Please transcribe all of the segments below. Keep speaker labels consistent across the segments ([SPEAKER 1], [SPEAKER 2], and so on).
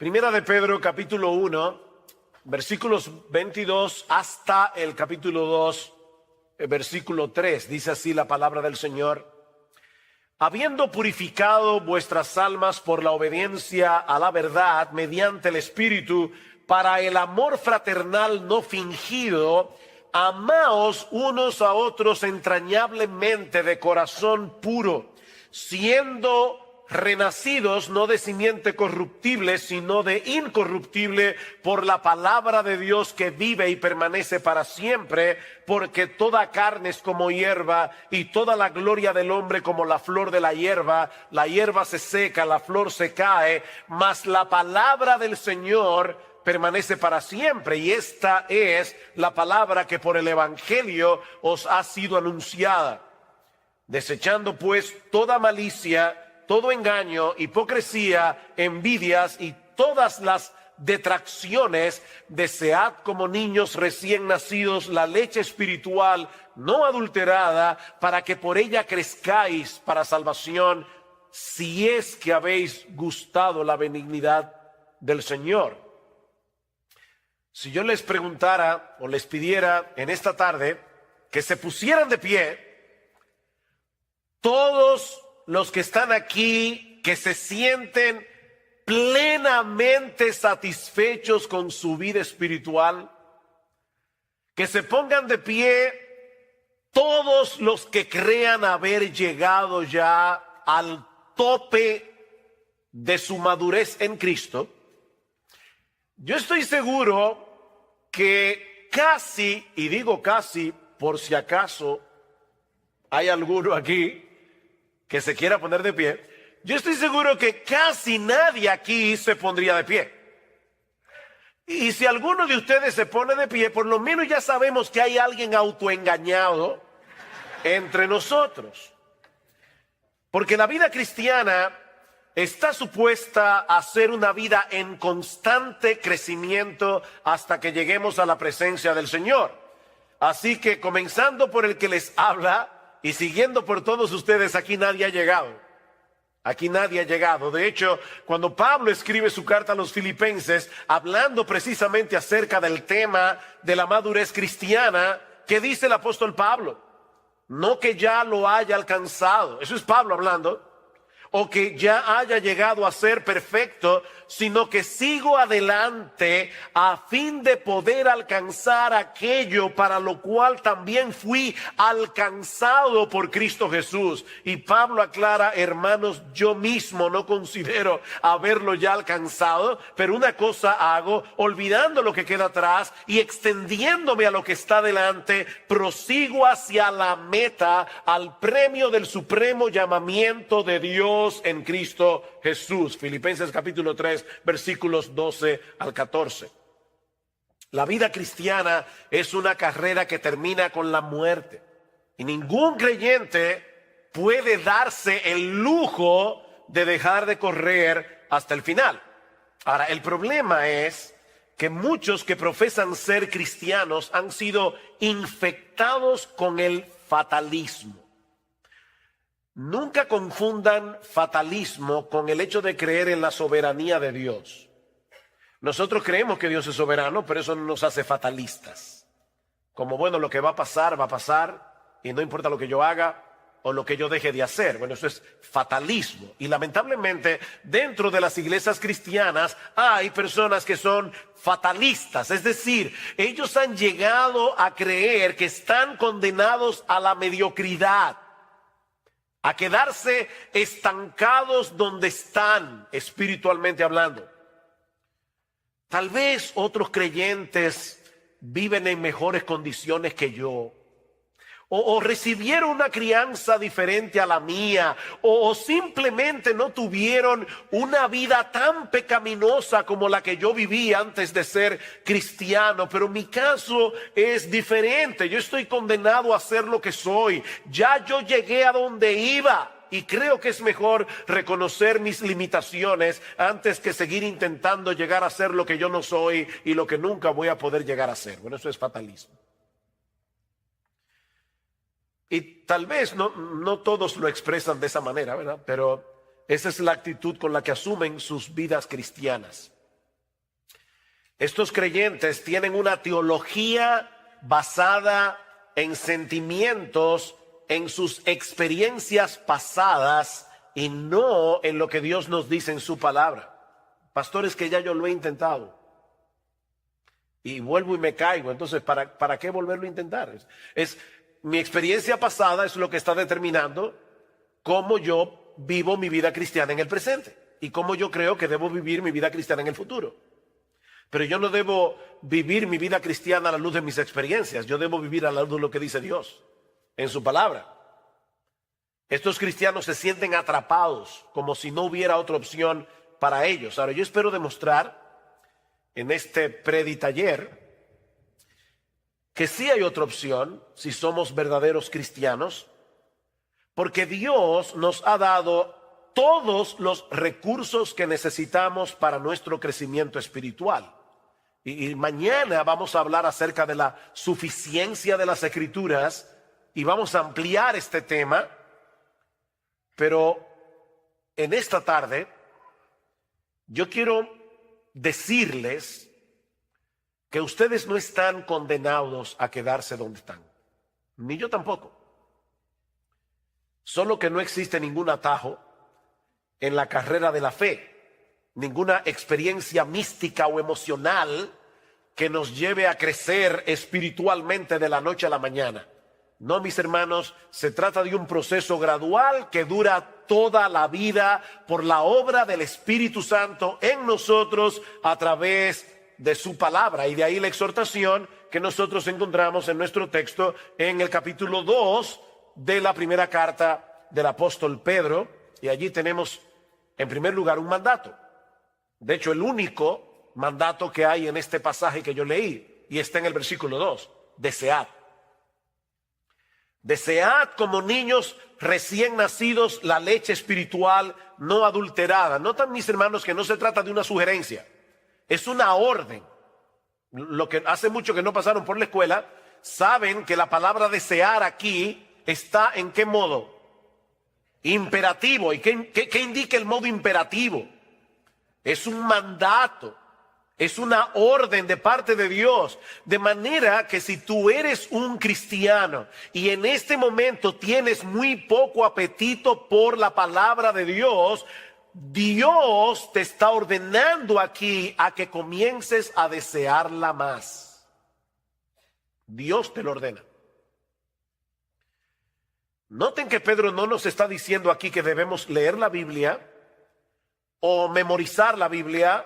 [SPEAKER 1] Primera de Pedro, capítulo 1, versículos 22 hasta el capítulo 2, versículo 3. Dice así la palabra del Señor. Habiendo purificado vuestras almas por la obediencia a la verdad mediante el Espíritu, para el amor fraternal no fingido, amaos unos a otros entrañablemente de corazón puro, siendo renacidos no de simiente corruptible, sino de incorruptible, por la palabra de Dios que vive y permanece para siempre, porque toda carne es como hierba, y toda la gloria del hombre como la flor de la hierba se seca, la flor se cae, mas la palabra del Señor permanece para siempre. Y esta es la palabra que por el Evangelio os ha sido anunciada. Desechando pues toda malicia, todo engaño, hipocresía, envidias y todas las detracciones, desead como niños recién nacidos la leche espiritual no adulterada, para que por ella crezcáis para salvación, si es que habéis gustado la benignidad del Señor. Si yo les preguntara o les pidiera en esta tarde que se pusieran de pie, todos los que están aquí, que se sienten plenamente satisfechos con su vida espiritual, que se pongan de pie todos los que crean haber llegado ya al tope de su madurez en Cristo. Yo estoy seguro que casi, y digo casi por si acaso hay alguno aquí que se quiera poner de pie, yo estoy seguro que casi nadie aquí se pondría de pie. Y si alguno de ustedes se pone de pie, por lo menos ya sabemos que hay alguien autoengañado entre nosotros. Porque la vida cristiana está supuesta a ser una vida en constante crecimiento hasta que lleguemos a la presencia del Señor. Así que comenzando por el que les habla y siguiendo por todos ustedes, aquí nadie ha llegado. Aquí nadie ha llegado. De hecho, cuando Pablo escribe su carta a los Filipenses, hablando precisamente acerca del tema de la madurez cristiana, ¿qué dice el apóstol Pablo? No que ya lo haya alcanzado, eso es Pablo hablando, o que ya haya llegado a ser perfecto, sino que sigo adelante a fin de poder alcanzar aquello para lo cual también fui alcanzado por Cristo Jesús. Y Pablo aclara, hermanos, yo mismo no considero haberlo ya alcanzado, pero una cosa hago, olvidando lo que queda atrás y extendiéndome a lo que está delante, prosigo hacia la meta, al premio del supremo llamamiento de Dios en Cristo Jesús. Filipenses capítulo 3, versículos 12 al 14. La vida cristiana es una carrera que termina con la muerte. Y ningún creyente puede darse el lujo de dejar de correr hasta el final. Ahora, el problema es que muchos que profesan ser cristianos han sido infectados con el fatalismo. Nunca confundan fatalismo con el hecho de creer en la soberanía de Dios. Nosotros creemos que Dios es soberano, pero eso no nos hace fatalistas. Como bueno, lo que va a pasar, y no importa lo que yo haga o lo que yo deje de hacer. Bueno, eso es fatalismo. Y lamentablemente, dentro de las iglesias cristianas hay personas que son fatalistas. Es decir, ellos han llegado a creer que están condenados a la mediocridad, a quedarse estancados donde están espiritualmente hablando. Tal vez otros creyentes viven en mejores condiciones que yo, o recibieron una crianza diferente a la mía, o simplemente no tuvieron una vida tan pecaminosa como la que yo viví antes de ser cristiano. Pero mi caso es diferente. Yo estoy condenado a ser lo que soy. Ya yo llegué a donde iba. Y creo que es mejor reconocer mis limitaciones antes que seguir intentando llegar a ser lo que yo no soy y lo que nunca voy a poder llegar a ser. Bueno, eso es fatalismo. Y tal vez no todos lo expresan de esa manera, ¿verdad? Pero esa es la actitud con la que asumen sus vidas cristianas. Estos creyentes tienen una teología basada en sentimientos, en sus experiencias pasadas y no en lo que Dios nos dice en su palabra. Pastores, que ya yo lo he intentado y vuelvo y me caigo. Entonces, ¿para qué volverlo a intentar? Mi experiencia pasada es lo que está determinando cómo yo vivo mi vida cristiana en el presente y cómo yo creo que debo vivir mi vida cristiana en el futuro. Pero yo no debo vivir mi vida cristiana a la luz de mis experiencias. Yo debo vivir a la luz de lo que dice Dios en su palabra. Estos cristianos se sienten atrapados como si no hubiera otra opción para ellos. Ahora, yo espero demostrar en este preditaller que sí hay otra opción si somos verdaderos cristianos, porque Dios nos ha dado todos los recursos que necesitamos para nuestro crecimiento espiritual. Y mañana vamos a hablar acerca de la suficiencia de las Escrituras y vamos a ampliar este tema, pero en esta tarde yo quiero decirles que ustedes no están condenados a quedarse donde están, ni yo tampoco. Solo que no existe ningún atajo en la carrera de la fe, ninguna experiencia mística o emocional que nos lleve a crecer espiritualmente de la noche a la mañana. No, mis hermanos, se trata de un proceso gradual que dura toda la vida por la obra del Espíritu Santo en nosotros a través de su palabra. Y de ahí la exhortación que nosotros encontramos en nuestro texto en el capítulo 2 de la primera carta del apóstol Pedro. Y allí tenemos en primer lugar un mandato. De hecho, el único mandato que hay en este pasaje que yo leí, y está en el versículo 2, desead. Desead como niños recién nacidos la leche espiritual no adulterada. Notan, mis hermanos, que no se trata de una sugerencia, es una orden. Lo que hace mucho que no pasaron por la escuela, saben que la palabra desear aquí está en qué modo? Imperativo. ¿Y qué indica el modo imperativo? Es un mandato. Es una orden de parte de Dios, de manera que si tú eres un cristiano y en este momento tienes muy poco apetito por la palabra de Dios, Dios te está ordenando aquí a que comiences a desearla más. Dios te lo ordena. Noten que Pedro no nos está diciendo aquí que debemos leer la Biblia o memorizar la Biblia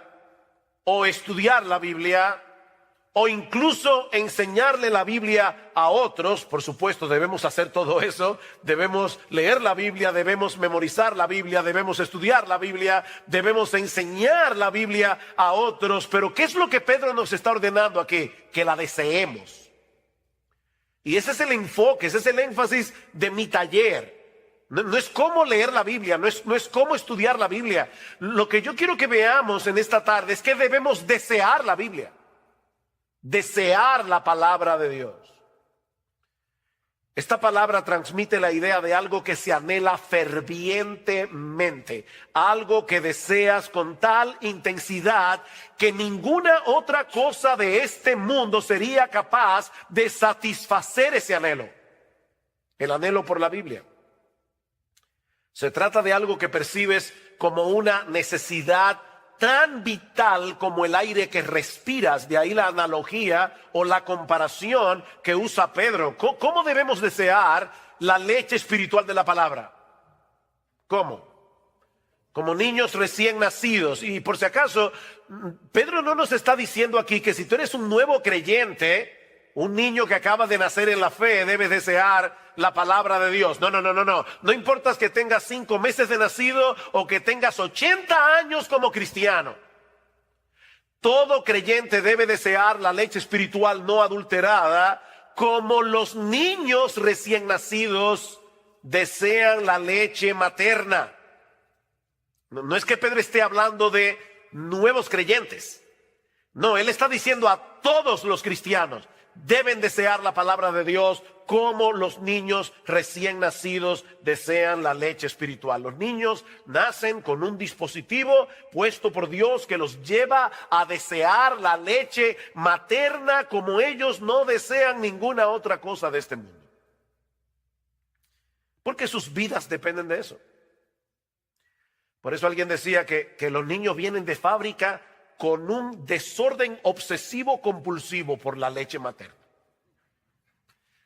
[SPEAKER 1] o estudiar la Biblia, o incluso enseñarle la Biblia a otros. Por supuesto, debemos hacer todo eso. Debemos leer la Biblia, debemos memorizar la Biblia, debemos estudiar la Biblia, debemos enseñar la Biblia a otros. Pero ¿qué es lo que Pedro nos está ordenando aquí? Que la deseemos. Y ese es el enfoque, ese es el énfasis de mi taller. No es cómo leer la Biblia, no es cómo estudiar la Biblia. Lo que yo quiero que veamos en esta tarde es que debemos desear la Biblia, desear la palabra de Dios. Esta palabra transmite la idea de algo que se anhela fervientemente, algo que deseas con tal intensidad que ninguna otra cosa de este mundo sería capaz de satisfacer ese anhelo, el anhelo por la Biblia. Se trata de algo que percibes como una necesidad tan vital como el aire que respiras. De ahí la analogía o la comparación que usa Pedro. ¿Cómo debemos desear la leche espiritual de la palabra? ¿Cómo? Como niños recién nacidos. Y por si acaso, Pedro no nos está diciendo aquí que si tú eres un nuevo creyente, un niño que acaba de nacer en la fe, debes desear la palabra de Dios. No. No importa que tengas 5 meses de nacido o que tengas 80 años como cristiano. Todo creyente debe desear la leche espiritual no adulterada, como los niños recién nacidos desean la leche materna. No es que Pedro esté hablando de nuevos creyentes. No, él está diciendo a todos los cristianos, deben desear la palabra de Dios como los niños recién nacidos desean la leche espiritual. Los niños nacen con un dispositivo puesto por Dios que los lleva a desear la leche materna como ellos no desean ninguna otra cosa de este mundo. Porque sus vidas dependen de eso. Por eso alguien decía que los niños vienen de fábrica con un desorden obsesivo compulsivo por la leche materna.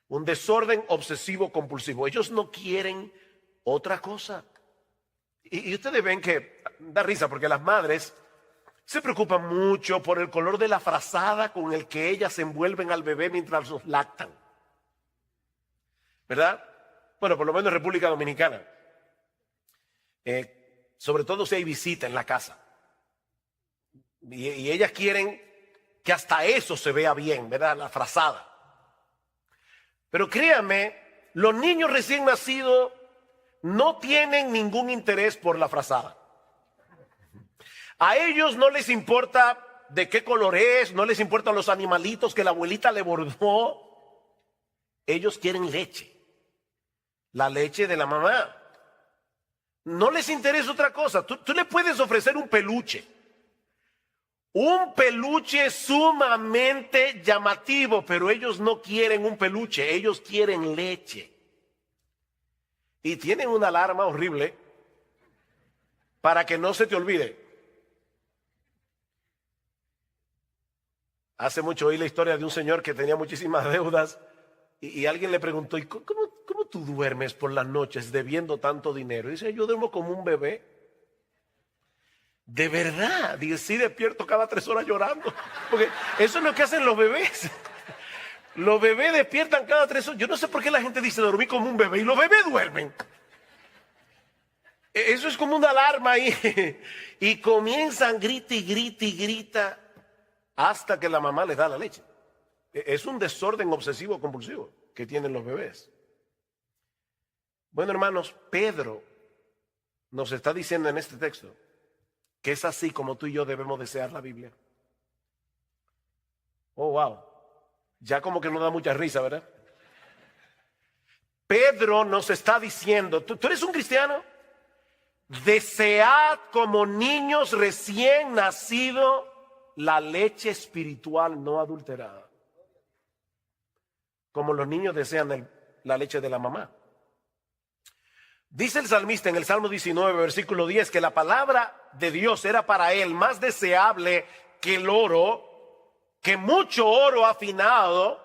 [SPEAKER 1] Un desorden obsesivo compulsivo. Ellos no quieren otra cosa. Y ustedes ven que da risa porque las madres se preocupan mucho por el color de la frazada con el que ellas envuelven al bebé mientras los lactan. ¿Verdad? Bueno, por lo menos en República Dominicana. Sobre todo si hay visita en la casa. Y ellas quieren que hasta eso se vea bien, ¿verdad? La frazada. Pero créanme, los niños recién nacidos no tienen ningún interés por la frazada. A ellos no les importa de qué color es, no les importan los animalitos que la abuelita le bordó. Ellos quieren leche, la leche de la mamá. No les interesa otra cosa. Tú le puedes ofrecer un peluche sumamente llamativo, pero ellos no quieren un peluche, ellos quieren leche. Y tienen una alarma horrible para que no se te olvide. Hace mucho oí la historia de un señor que tenía muchísimas deudas y alguien le preguntó, ¿y cómo tú duermes por las noches debiendo tanto dinero? Y dice, yo duermo como un bebé. De verdad, dice, sí, despierto cada 3 horas llorando. Porque eso es lo que hacen los bebés. Los bebés despiertan cada 3 horas. Yo no sé por qué la gente dice dormir como un bebé y los bebés duermen. Eso es como una alarma ahí. Y comienzan grita y grita y grita hasta que la mamá les da la leche. Es un desorden obsesivo compulsivo que tienen los bebés. Bueno, hermanos, Pedro nos está diciendo en este texto que es así como tú y yo debemos desear la Biblia. Oh, wow. Ya como que no da mucha risa, ¿verdad? Pedro nos está diciendo, ¿tú eres un cristiano? Desead como niños recién nacidos la leche espiritual no adulterada. Como los niños desean la leche de la mamá. Dice el salmista en el Salmo 19, versículo 10, que la palabra de Dios era para él más deseable que el oro, que mucho oro afinado,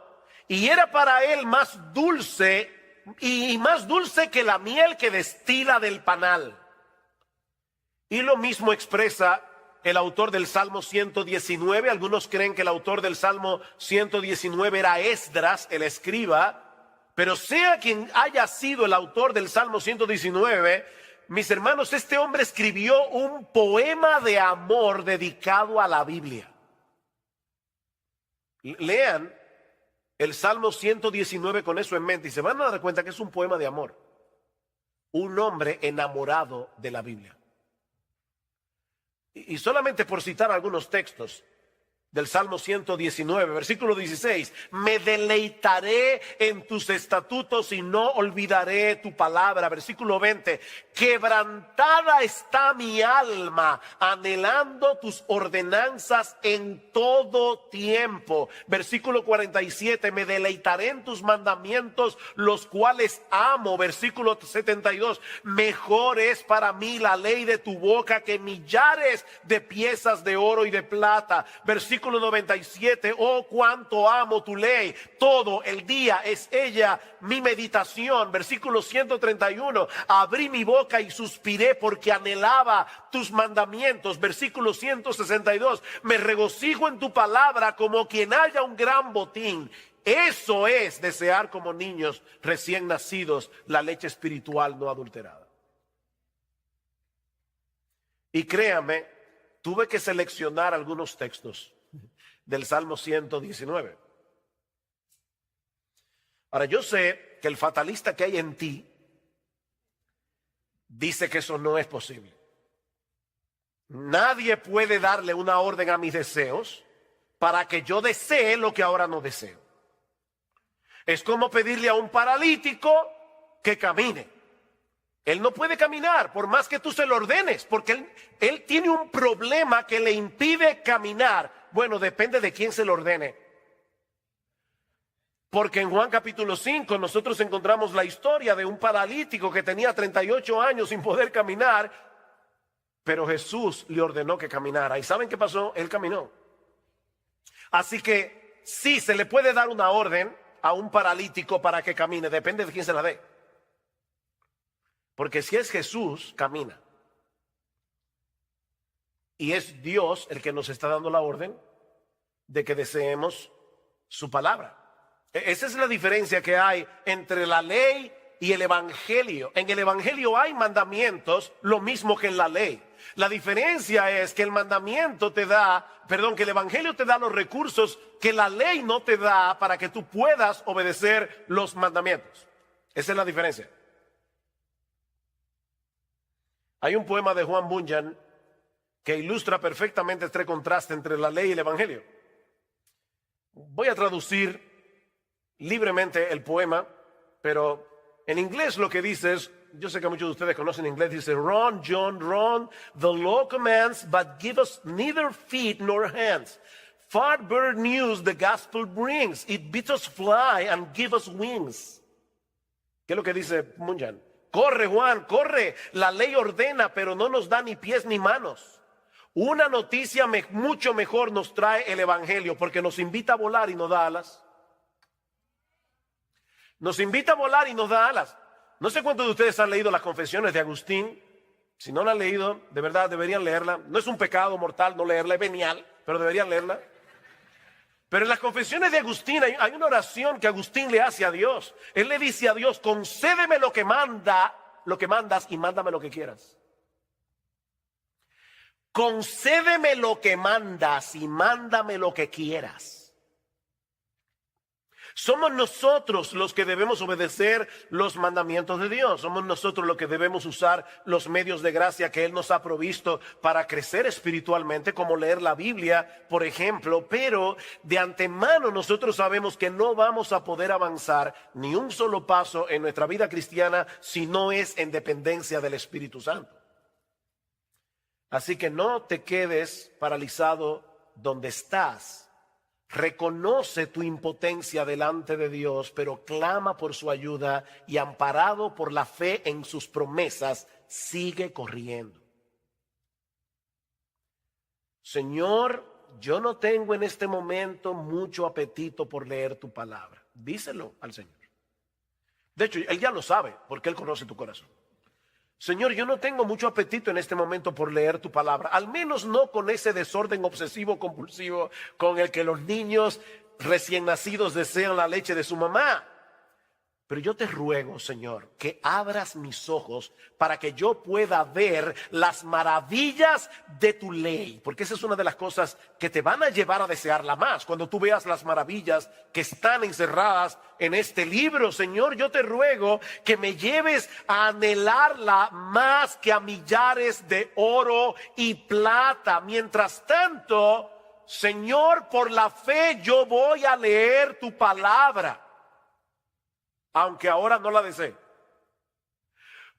[SPEAKER 1] y era para él más dulce, y más dulce que la miel que destila del panal. Y lo mismo expresa el autor del Salmo 119. Algunos creen que el autor del Salmo 119 era Esdras, el escriba. Pero sea quien haya sido el autor del Salmo 119, mis hermanos, este hombre escribió un poema de amor dedicado a la Biblia. Lean el Salmo 119 con eso en mente y se van a dar cuenta que es un poema de amor. Un hombre enamorado de la Biblia. Y solamente por citar algunos textos del Salmo 119, versículo 16, me deleitaré en tus estatutos y no olvidaré tu palabra. Versículo 20, quebrantada está mi alma, anhelando tus ordenanzas en todo tiempo. Versículo 47, me deleitaré en tus mandamientos, los cuales amo. Versículo 72, mejor es para mí la ley de tu boca que millares de piezas de oro y de plata. Versículo 97, oh cuánto amo tu ley, todo el día es ella mi meditación. Versículo 131, abrí mi boca y suspiré porque anhelaba tus mandamientos. Versículo 162, me regocijo en tu palabra como quien haya un gran botín. Eso es desear como niños recién nacidos la leche espiritual no adulterada. Y créame, tuve que seleccionar algunos textos del Salmo 119. Ahora, yo sé que el fatalista que hay en ti dice que eso no es posible. Nadie puede darle una orden a mis deseos para que yo desee lo que ahora no deseo. Es como pedirle a un paralítico que camine. Él no puede caminar por más que tú se lo ordenes, porque él tiene un problema que le impide caminar. Bueno, depende de quién se lo ordene. Porque en Juan capítulo 5 nosotros encontramos la historia de un paralítico que tenía 38 años sin poder caminar, pero Jesús le ordenó que caminara. ¿Y saben qué pasó? Él caminó. Así que sí, se le puede dar una orden a un paralítico para que camine, depende de quién se la dé. Porque si es Jesús, camina. Y es Dios el que nos está dando la orden de que deseemos su palabra. Esa es la diferencia que hay entre la ley y el evangelio. En el evangelio hay mandamientos, lo mismo que en la ley. La diferencia es que el mandamiento te da, que el evangelio te da los recursos que la ley no te da para que tú puedas obedecer los mandamientos. Esa es la diferencia. Hay un poema de Juan Bunyan que ilustra perfectamente este contraste entre la ley y el evangelio. Voy a traducir libremente el poema, pero en inglés lo que dice es, yo sé que muchos de ustedes conocen inglés, dice, Run, John, run, the law commands, but give us neither feet nor hands. Far better news the gospel brings, it bids us fly and give us wings. ¿Qué es lo que dice Munjan? Corre, Juan, corre, la ley ordena, pero no nos da ni pies ni manos. Una noticia mucho mejor nos trae el evangelio, porque nos invita a volar y nos da alas. Nos invita a volar y nos da alas. No sé cuántos de ustedes han leído las Confesiones de Agustín. Si no la han leído, de verdad deberían leerla. No es un pecado mortal no leerla, es venial, pero deberían leerla. Pero en las Confesiones de Agustín hay una oración que Agustín le hace a Dios. Él le dice a Dios, concédeme lo que mandas y mándame lo que quieras. Concédeme lo que mandas y mándame lo que quieras. Somos nosotros los que debemos obedecer los mandamientos de Dios. Somos nosotros los que debemos usar los medios de gracia que Él nos ha provisto para crecer espiritualmente, como leer la Biblia, por ejemplo. Pero de antemano nosotros sabemos que no vamos a poder avanzar ni un solo paso en nuestra vida cristiana si no es en dependencia del Espíritu Santo. Así que no te quedes paralizado donde estás. Reconoce tu impotencia delante de Dios, pero clama por su ayuda y amparado por la fe en sus promesas, sigue corriendo. Señor, yo no tengo en este momento mucho apetito por leer tu palabra. Díselo al Señor. De hecho, Él ya lo sabe porque Él conoce tu corazón. Señor, yo no tengo mucho apetito en este momento por leer tu palabra, al menos no con ese desorden obsesivo compulsivo con el que los niños recién nacidos desean la leche de su mamá. Pero yo te ruego, Señor, que abras mis ojos para que yo pueda ver las maravillas de tu ley, porque esa es una de las cosas que te van a llevar a desearla más. Cuando tú veas las maravillas que están encerradas en este libro, Señor, yo te ruego que me lleves a anhelarla más que a millares de oro y plata. Mientras tanto, Señor, por la fe yo voy a leer tu palabra, aunque ahora no la desee.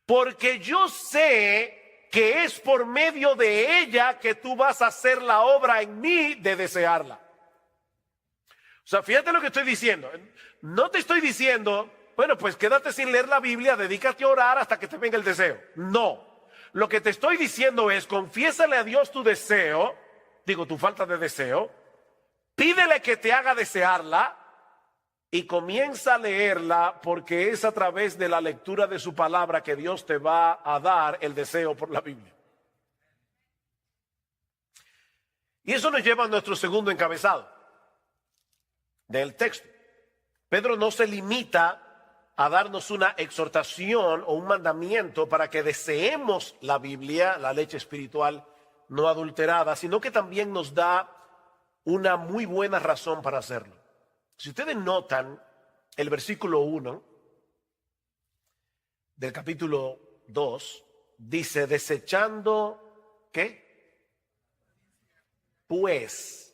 [SPEAKER 1] Porque yo sé que es por medio de ella que tú vas a hacer la obra en mí de desearla. O sea, fíjate lo que estoy diciendo. No te estoy diciendo, bueno, pues quédate sin leer la Biblia, dedícate a orar hasta que te venga el deseo. No. Lo que te estoy diciendo es, confiésale a Dios tu deseo, tu falta de deseo, pídele que te haga desearla, y comienza a leerla, porque es a través de la lectura de su palabra que Dios te va a dar el deseo por la Biblia. Y eso nos lleva a nuestro segundo encabezado del texto. Pedro no se limita a darnos una exhortación o un mandamiento para que deseemos la Biblia, la leche espiritual no adulterada, sino que también nos da una muy buena razón para hacerlo. Si ustedes notan el versículo 1 del capítulo 2, dice, desechando, ¿qué? Pues,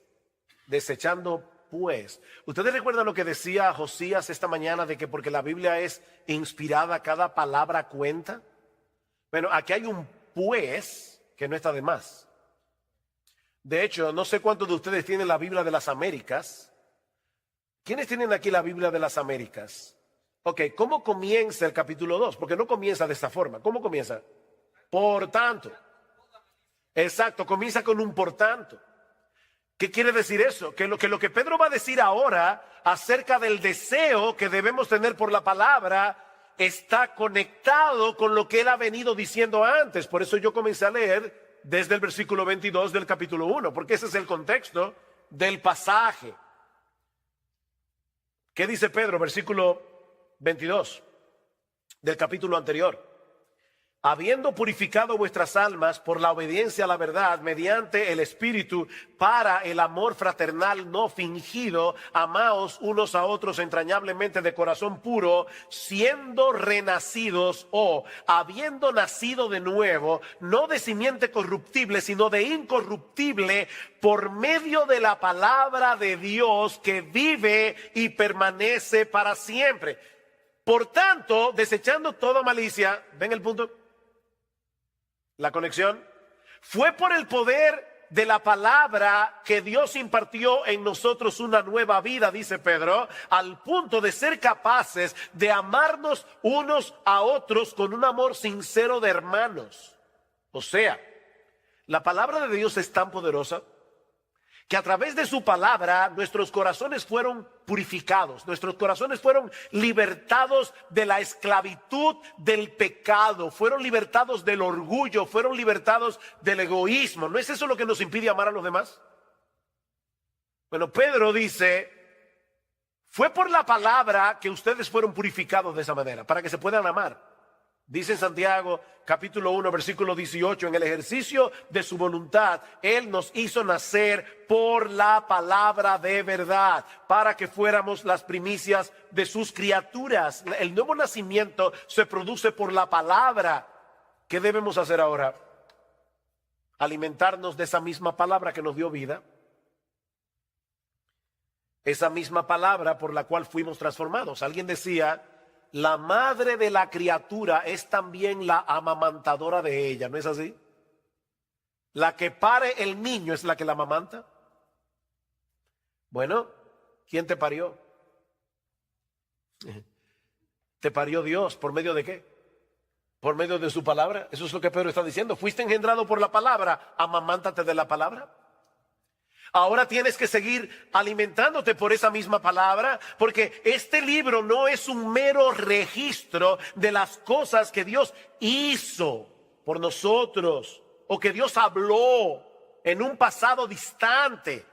[SPEAKER 1] desechando pues. ¿Ustedes recuerdan lo que decía Josías esta mañana de que porque la Biblia es inspirada, cada palabra cuenta? Bueno, aquí hay un pues que no está de más. De hecho, no sé cuántos de ustedes tienen la Biblia de las Américas. ¿Quiénes tienen aquí la Biblia de las Américas? Ok, ¿cómo comienza el capítulo 2? Porque no comienza de esta forma. ¿Cómo comienza? Por tanto. Exacto, comienza con un por tanto. ¿Qué quiere decir eso? Que lo que Pedro va a decir ahora acerca del deseo que debemos tener por la palabra está conectado con lo que él ha venido diciendo antes. Por eso yo comencé a leer desde el versículo 22 del capítulo 1, porque ese es el contexto del pasaje. ¿Qué dice Pedro? Versículo 22 del capítulo anterior. Habiendo purificado vuestras almas por la obediencia a la verdad mediante el Espíritu para el amor fraternal no fingido, amaos unos a otros entrañablemente de corazón puro, siendo renacidos o habiendo nacido de nuevo, no de simiente corruptible, sino de incorruptible, por medio de la palabra de Dios que vive y permanece para siempre. Por tanto, desechando toda malicia, ¿ven el punto? La conexión. Fue por el poder de la palabra que Dios impartió en nosotros una nueva vida, dice Pedro, al punto de ser capaces de amarnos unos a otros con un amor sincero de hermanos. O sea, la palabra de Dios es tan poderosa que a través de su palabra nuestros corazones fueron purificados, nuestros corazones fueron libertados de la esclavitud del pecado, fueron libertados del orgullo, fueron libertados del egoísmo. ¿No es eso lo que nos impide amar a los demás? Bueno, Pedro dice, fue por la palabra que ustedes fueron purificados de esa manera, para que se puedan amar. Dice en Santiago, capítulo 1, versículo 18, en el ejercicio de su voluntad, Él nos hizo nacer por la palabra de verdad, para que fuéramos las primicias de sus criaturas. El nuevo nacimiento se produce por la palabra. ¿Qué debemos hacer ahora? Alimentarnos de esa misma palabra que nos dio vida. Esa misma palabra por la cual fuimos transformados. Alguien decía, la madre de la criatura es también la amamantadora de ella, ¿no es así? La que pare el niño es la que la amamanta. Bueno, ¿quién te parió? Te parió Dios, ¿por medio de qué? Por medio de su palabra. Eso es lo que Pedro está diciendo. Fuiste engendrado por la palabra, amamántate de la palabra. Ahora tienes que seguir alimentándote por esa misma palabra, porque este libro no es un mero registro de las cosas que Dios hizo por nosotros o que Dios habló en un pasado distante.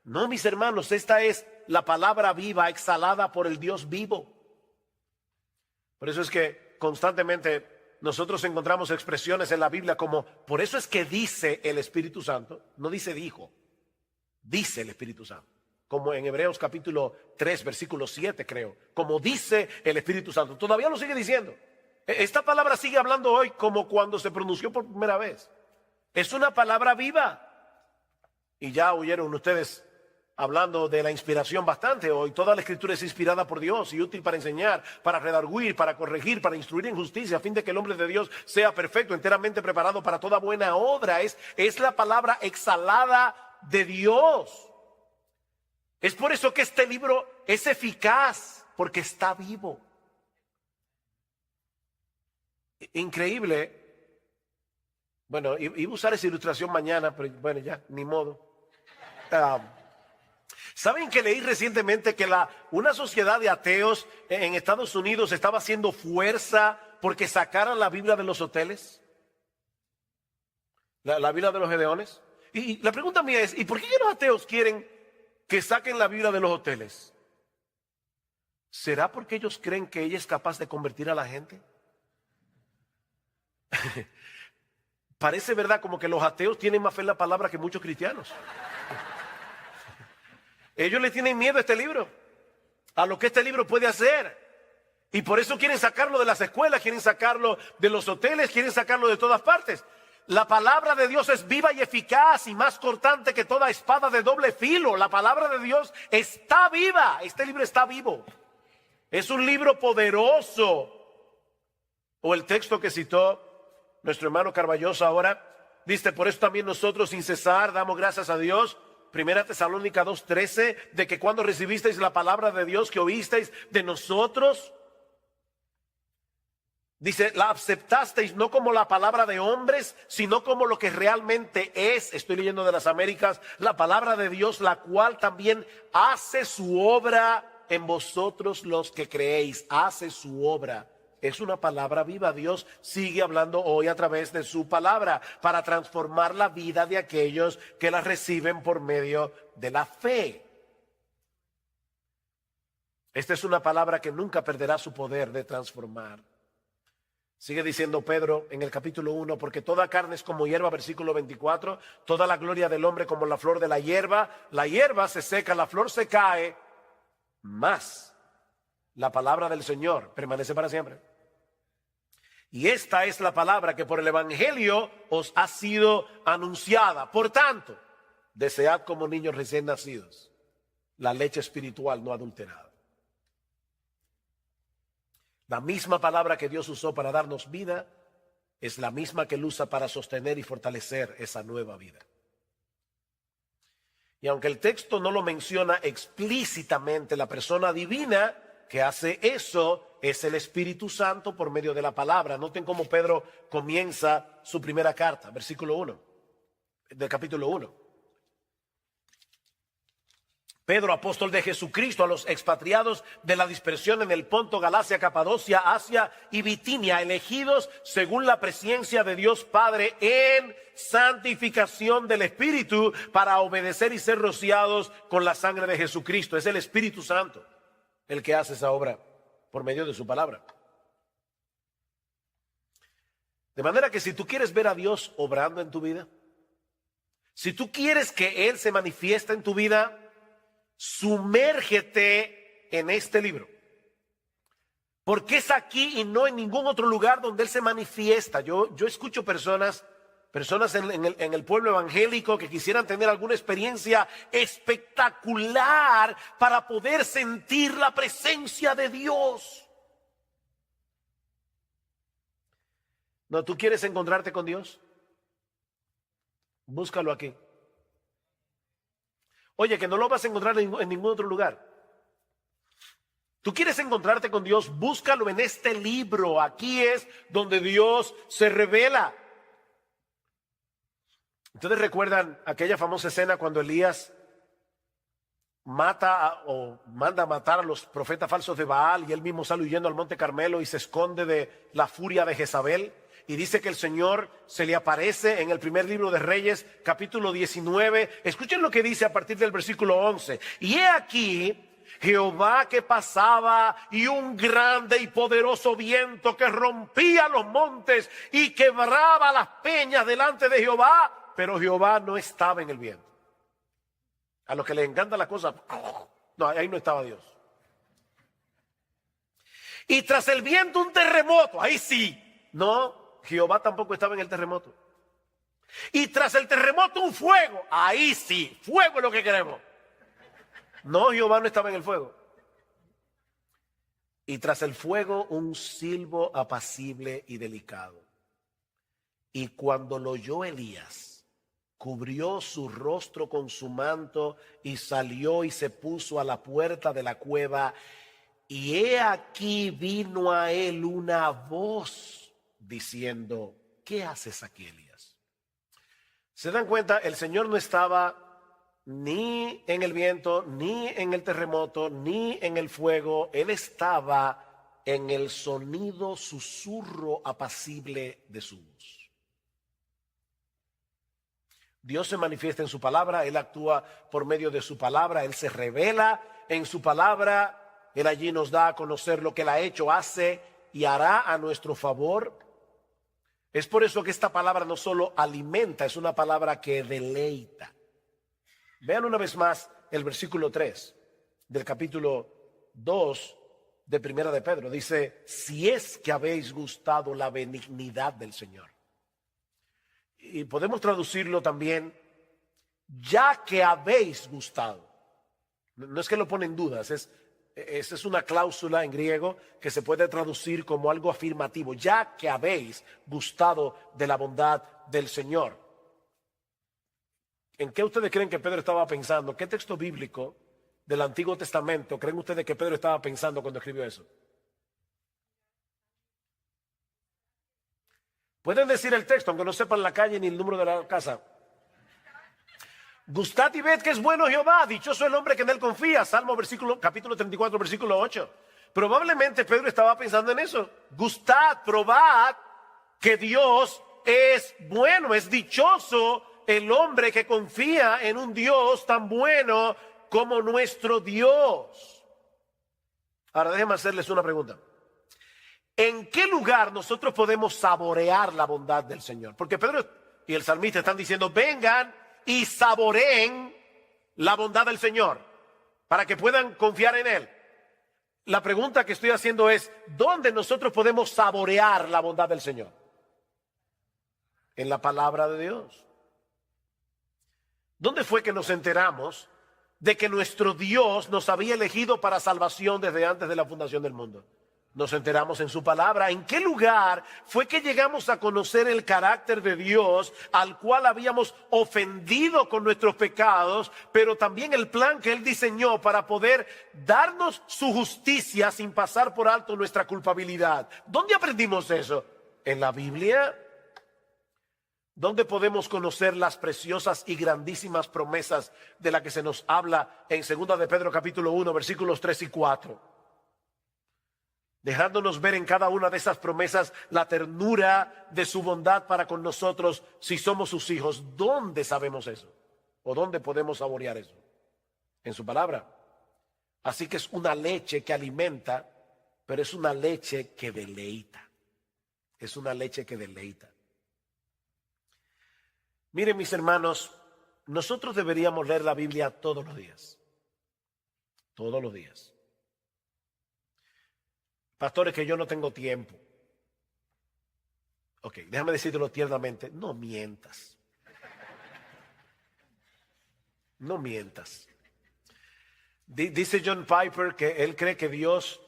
[SPEAKER 1] No, mis hermanos, esta es la palabra viva exhalada por el Dios vivo. Por eso es que constantemente nosotros encontramos expresiones en la Biblia como, por eso es que dice el Espíritu Santo, no dice dijo. Dice el Espíritu Santo, como en Hebreos capítulo 3, versículo 7 creo, como dice el Espíritu Santo. Todavía lo sigue diciendo. Esta palabra sigue hablando hoy como cuando se pronunció por primera vez. Es una palabra viva. Y ya oyeron ustedes hablando de la inspiración bastante hoy. Toda la Escritura es inspirada por Dios y útil para enseñar, para redarguir, para corregir, para instruir en justicia, a fin de que el hombre de Dios sea perfecto, enteramente preparado para toda buena obra. Es la palabra exhalada de Dios. Es por eso que este libro es eficaz, porque está vivo. Increíble. Bueno, iba a usar esa ilustración mañana, pero bueno, ya, ni modo. ¿Saben que leí recientemente que una sociedad de ateos en Estados Unidos estaba haciendo fuerza porque sacaran la Biblia de los hoteles? La Biblia de los Gedeones. Y la pregunta mía es, ¿y por qué los ateos quieren que saquen la Biblia de los hoteles? ¿Será porque ellos creen que ella es capaz de convertir a la gente? Parece verdad como que los ateos tienen más fe en la palabra que muchos cristianos. Ellos le tienen miedo a este libro, a lo que este libro puede hacer. Y por eso quieren sacarlo de las escuelas, quieren sacarlo de los hoteles, quieren sacarlo de todas partes. La palabra de Dios es viva y eficaz y más cortante que toda espada de doble filo. La palabra de Dios está viva. Este libro está vivo. Es un libro poderoso. O el texto que citó nuestro hermano Carballosa ahora, dice: por eso también nosotros sin cesar damos gracias a Dios. Primera Tesalónica 2:13, de que cuando recibisteis la palabra de Dios que oísteis de nosotros, dice, la aceptasteis no como la palabra de hombres, sino como lo que realmente es. Estoy leyendo de las Américas, la palabra de Dios, la cual también hace su obra en vosotros los que creéis. Hace su obra. Es una palabra viva. Dios sigue hablando hoy a través de su palabra para transformar la vida de aquellos que la reciben por medio de la fe. Esta es una palabra que nunca perderá su poder de transformar. Sigue diciendo Pedro en el capítulo 1, porque toda carne es como hierba, versículo 24, toda la gloria del hombre como la flor de la hierba se seca, la flor se cae, mas la palabra del Señor permanece para siempre. Y esta es la palabra que por el evangelio os ha sido anunciada. Por tanto, desead como niños recién nacidos la leche espiritual no adulterada. La misma palabra que Dios usó para darnos vida es la misma que Él usa para sostener y fortalecer esa nueva vida. Y aunque el texto no lo menciona explícitamente, la persona divina que hace eso es el Espíritu Santo por medio de la palabra. Noten cómo Pedro comienza su primera carta, versículo 1, del capítulo 1. Pedro, apóstol de Jesucristo, a los expatriados de la dispersión en el Ponto, Galacia, Capadocia, Asia y Bitinia, elegidos según la presencia de Dios Padre en santificación del Espíritu para obedecer y ser rociados con la sangre de Jesucristo. Es el Espíritu Santo el que hace esa obra por medio de su palabra. De manera que si tú quieres ver a Dios obrando en tu vida, si tú quieres que Él se manifieste en tu vida, sumérgete en este libro, porque es aquí y no en ningún otro lugar donde Él se manifiesta. Yo escucho personas en el pueblo evangélico que quisieran tener alguna experiencia espectacular para poder sentir la presencia de Dios. No, ¿tú quieres encontrarte con Dios? Búscalo aquí. Oye, que no lo vas a encontrar en ningún otro lugar. Tú quieres encontrarte con Dios, búscalo en este libro. Aquí es donde Dios se revela. ¿Ustedes recuerdan aquella famosa escena cuando Elías manda a matar a los profetas falsos de Baal y él mismo sale huyendo al monte Carmelo y se esconde de la furia de Jezabel? Y dice que el Señor se le aparece en el primer libro de Reyes, capítulo 19. Escuchen lo que dice a partir del versículo 11. Y he aquí Jehová que pasaba, y un grande y poderoso viento que rompía los montes y quebraba las peñas delante de Jehová, pero Jehová no estaba en el viento. A los que les encanta la cosa, no, ahí no estaba Dios. Y tras el viento un terremoto, ahí sí, no, Jehová tampoco estaba en el terremoto. Y tras el terremoto un fuego, ahí sí, fuego es lo que queremos. No, Jehová no estaba en el fuego. Y tras el fuego un silbo apacible y delicado. Y cuando lo oyó Elías, cubrió su rostro con su manto y salió y se puso a la puerta de la cueva. Y he aquí vino a él una voz diciendo: ¿qué haces aquí, Elías? ¿Se dan cuenta? El Señor no estaba ni en el viento, ni en el terremoto, ni en el fuego. Él estaba en el sonido, susurro apacible de su voz. Dios se manifiesta en su palabra, Él actúa por medio de su palabra, Él se revela en su palabra, Él allí nos da a conocer lo que Él ha hecho, hace y hará a nuestro favor. Es por eso que esta palabra no solo alimenta, es una palabra que deleita. Vean una vez más el versículo 3 del capítulo 2 de Primera de Pedro. Dice: si es que habéis gustado la benignidad del Señor. Y podemos traducirlo también, ya que habéis gustado. No es que lo pone en dudas, esa es una cláusula en griego que se puede traducir como algo afirmativo. Ya que habéis gustado de la bondad del Señor. ¿En qué ustedes creen que Pedro estaba pensando? ¿Qué texto bíblico del Antiguo Testamento creen ustedes que Pedro estaba pensando cuando escribió eso? Pueden decir el texto, aunque no sepan la calle ni el número de la casa. Gustad y ved que es bueno Jehová, dichoso el hombre que en él confía. Capítulo 34, versículo 8. Probablemente Pedro estaba pensando en eso. Gustad, probad que Dios es bueno, es dichoso el hombre que confía en un Dios tan bueno como nuestro Dios. Ahora déjenme hacerles una pregunta. ¿En qué lugar nosotros podemos saborear la bondad del Señor? Porque Pedro y el salmista están diciendo, vengan y saboreen la bondad del Señor para que puedan confiar en Él. La pregunta que estoy haciendo es, ¿dónde nosotros podemos saborear la bondad del Señor? En la palabra de Dios. ¿Dónde fue que nos enteramos de que nuestro Dios nos había elegido para salvación desde antes de la fundación del mundo? Nos enteramos en su palabra. ¿En qué lugar fue que llegamos a conocer el carácter de Dios al cual habíamos ofendido con nuestros pecados, pero también el plan que Él diseñó para poder darnos su justicia sin pasar por alto nuestra culpabilidad? ¿Dónde aprendimos eso? ¿En la Biblia? ¿Dónde podemos conocer las preciosas y grandísimas promesas de las que se nos habla en 2 de Pedro capítulo 1, versículos 3 y 4? Dejándonos ver en cada una de esas promesas la ternura de su bondad para con nosotros si somos sus hijos. ¿Dónde sabemos eso? ¿O dónde podemos saborear eso? En su palabra. Así que es una leche que alimenta, pero es una leche que deleita. Es una leche que deleita. Miren, mis hermanos, nosotros deberíamos leer la Biblia todos los días. Todos los días. Pastores, que yo no tengo tiempo. Ok, déjame decírtelo tiernamente. No mientas. No mientas. Dice John Piper que él cree que Dios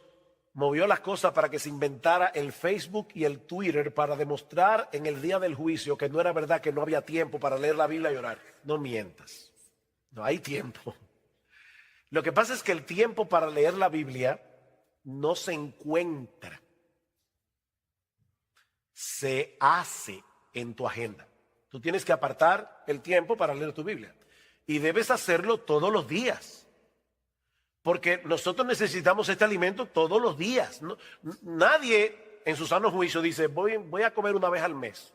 [SPEAKER 1] movió las cosas para que se inventara el Facebook y el Twitter para demostrar en el día del juicio que no era verdad, que no había tiempo para leer la Biblia y orar. No mientas. No hay tiempo. Lo que pasa es que el tiempo para leer la Biblia no se encuentra, se hace en tu agenda. Tú tienes que apartar el tiempo para leer tu Biblia y debes hacerlo todos los días, porque nosotros necesitamos este alimento todos los días. Nadie en su sano juicio dice voy a comer una vez al mes.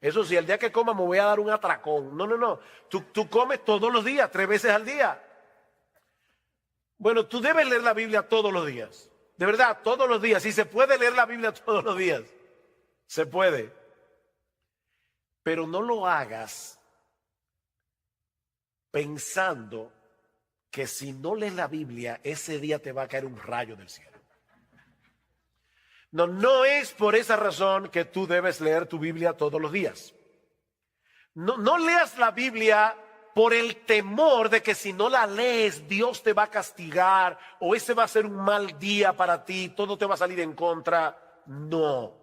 [SPEAKER 1] Eso sí, el día que coma me voy a dar un atracón. No. Tú comes todos los días, 3 veces al día. Bueno, tú debes leer la Biblia todos los días. De verdad, todos los días. Si se puede leer la Biblia todos los días, se puede. Pero no lo hagas pensando que si no lees la Biblia, ese día te va a caer un rayo del cielo. No es por esa razón que tú debes leer tu Biblia todos los días. No leas la Biblia por el temor de que si no la lees, Dios te va a castigar o ese va a ser un mal día para ti, todo te va a salir en contra. No.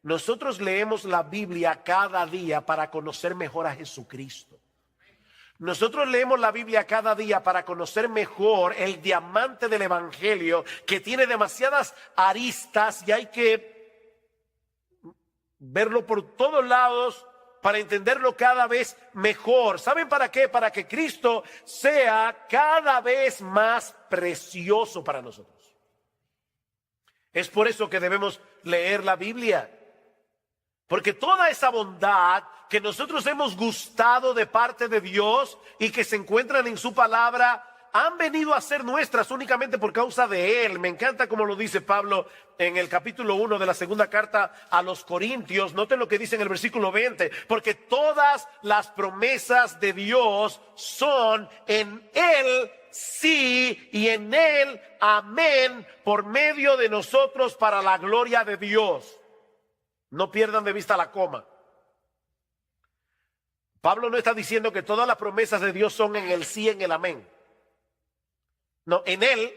[SPEAKER 1] Nosotros leemos la Biblia cada día para conocer mejor a Jesucristo. Nosotros leemos la Biblia cada día para conocer mejor el diamante del Evangelio, que tiene demasiadas aristas y hay que verlo por todos lados para entenderlo cada vez mejor. ¿Saben para qué? Para que Cristo sea cada vez más precioso para nosotros. Es por eso que debemos leer la Biblia. Porque toda esa bondad que nosotros hemos gustado de parte de Dios y que se encuentran en su palabra, han venido a ser nuestras únicamente por causa de Él. Me encanta como lo dice Pablo en el capítulo 1 de la segunda carta a los Corintios. Noten lo que dice en el versículo 20. Porque todas las promesas de Dios son en Él sí y en Él amén, por medio de nosotros para la gloria de Dios. No pierdan de vista la coma. Pablo no está diciendo que todas las promesas de Dios son en el sí, en el amén. No, en él,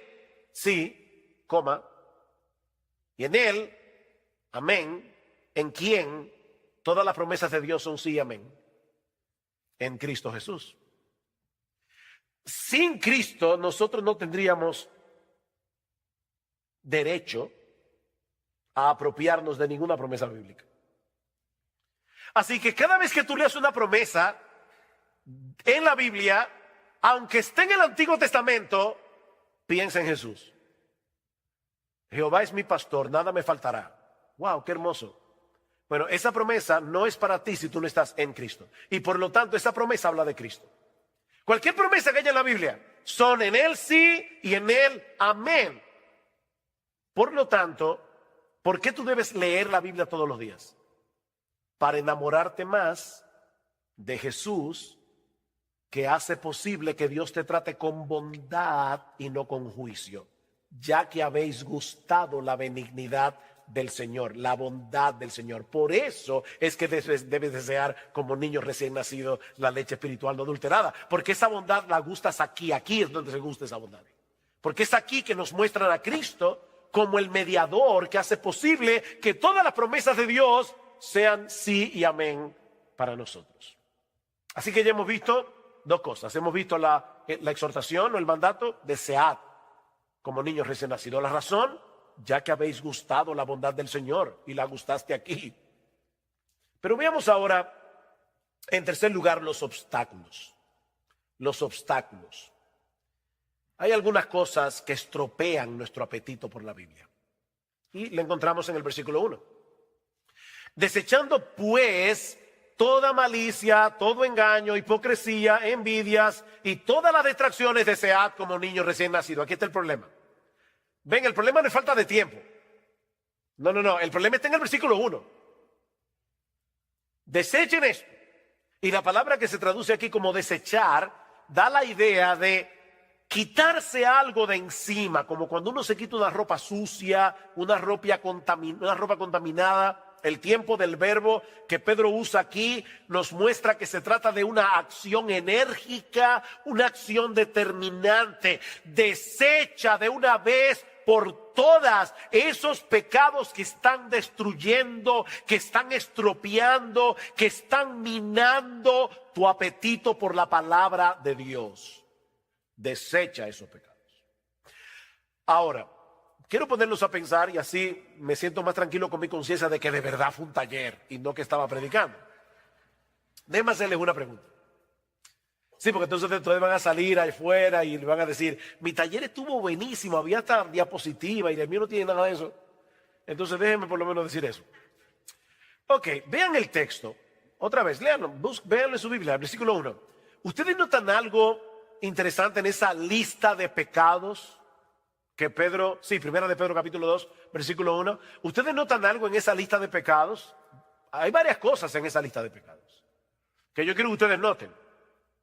[SPEAKER 1] sí, coma. Y en él, amén. En quien todas las promesas de Dios son sí y amén. En Cristo Jesús. Sin Cristo nosotros no tendríamos derecho a apropiarnos de ninguna promesa bíblica. Así que cada vez que tú leas una promesa en la Biblia, aunque esté en el Antiguo Testamento, piensa en Jesús. Jehová es mi pastor, nada me faltará. Wow, qué hermoso. Bueno, esa promesa no es para ti si tú no estás en Cristo. Y por lo tanto, esa promesa habla de Cristo. Cualquier promesa que haya en la Biblia son en él sí y en él amén. Por lo tanto, ¿por qué tú debes leer la Biblia todos los días? Para enamorarte más de Jesús, que hace posible que Dios te trate con bondad y no con juicio, ya que habéis gustado la benignidad del Señor, la bondad del Señor. Por eso es que debes desear como niño recién nacido la leche espiritual no adulterada, porque esa bondad la gustas aquí es donde se gusta esa bondad, porque es aquí que nos muestran a Cristo como el mediador que hace posible que todas las promesas de Dios sean sí y amén para nosotros. Así que ya hemos visto dos cosas. Hemos visto la exhortación o el mandato, desead como niños recién nacidos. La razón, ya que habéis gustado la bondad del Señor y la gustaste aquí. Pero veamos ahora, en tercer lugar, los obstáculos. Los obstáculos. Hay algunas cosas que estropean nuestro apetito por la Biblia. Y le encontramos en el versículo 1. Desechando pues toda malicia, todo engaño, hipocresía, envidias y todas las distracciones, desead como niños recién nacidos. Aquí está el problema. Ven, el problema no es falta de tiempo. No, el problema está en el versículo 1. Desechen esto. Y la palabra que se traduce aquí como desechar da la idea de quitarse algo de encima, como cuando uno se quita una ropa sucia, una ropa contaminada. El tiempo del verbo que Pedro usa aquí nos muestra que se trata de una acción enérgica, una acción determinante. Desecha de una vez por todas esos pecados que están destruyendo, que están estropeando, que están minando tu apetito por la palabra de Dios. Desecha esos pecados. Ahora, quiero ponerlos a pensar y así me siento más tranquilo con mi conciencia de que de verdad fue un taller y no que estaba predicando. Déjenme hacerles una pregunta. Sí, porque entonces ustedes van a salir afuera y le van a decir, mi taller estuvo buenísimo, había hasta diapositiva y el mío no tiene nada de eso. Entonces déjenme por lo menos decir eso. Ok, vean el texto. Otra vez, léanlo, véanlo en su Biblia, el versículo 1. ¿Ustedes notan algo interesante en esa lista de pecados que Pedro, primera de Pedro capítulo 2, versículo 1? ¿Ustedes notan algo en esa lista de pecados? Hay varias cosas en esa lista de pecados que yo quiero que ustedes noten.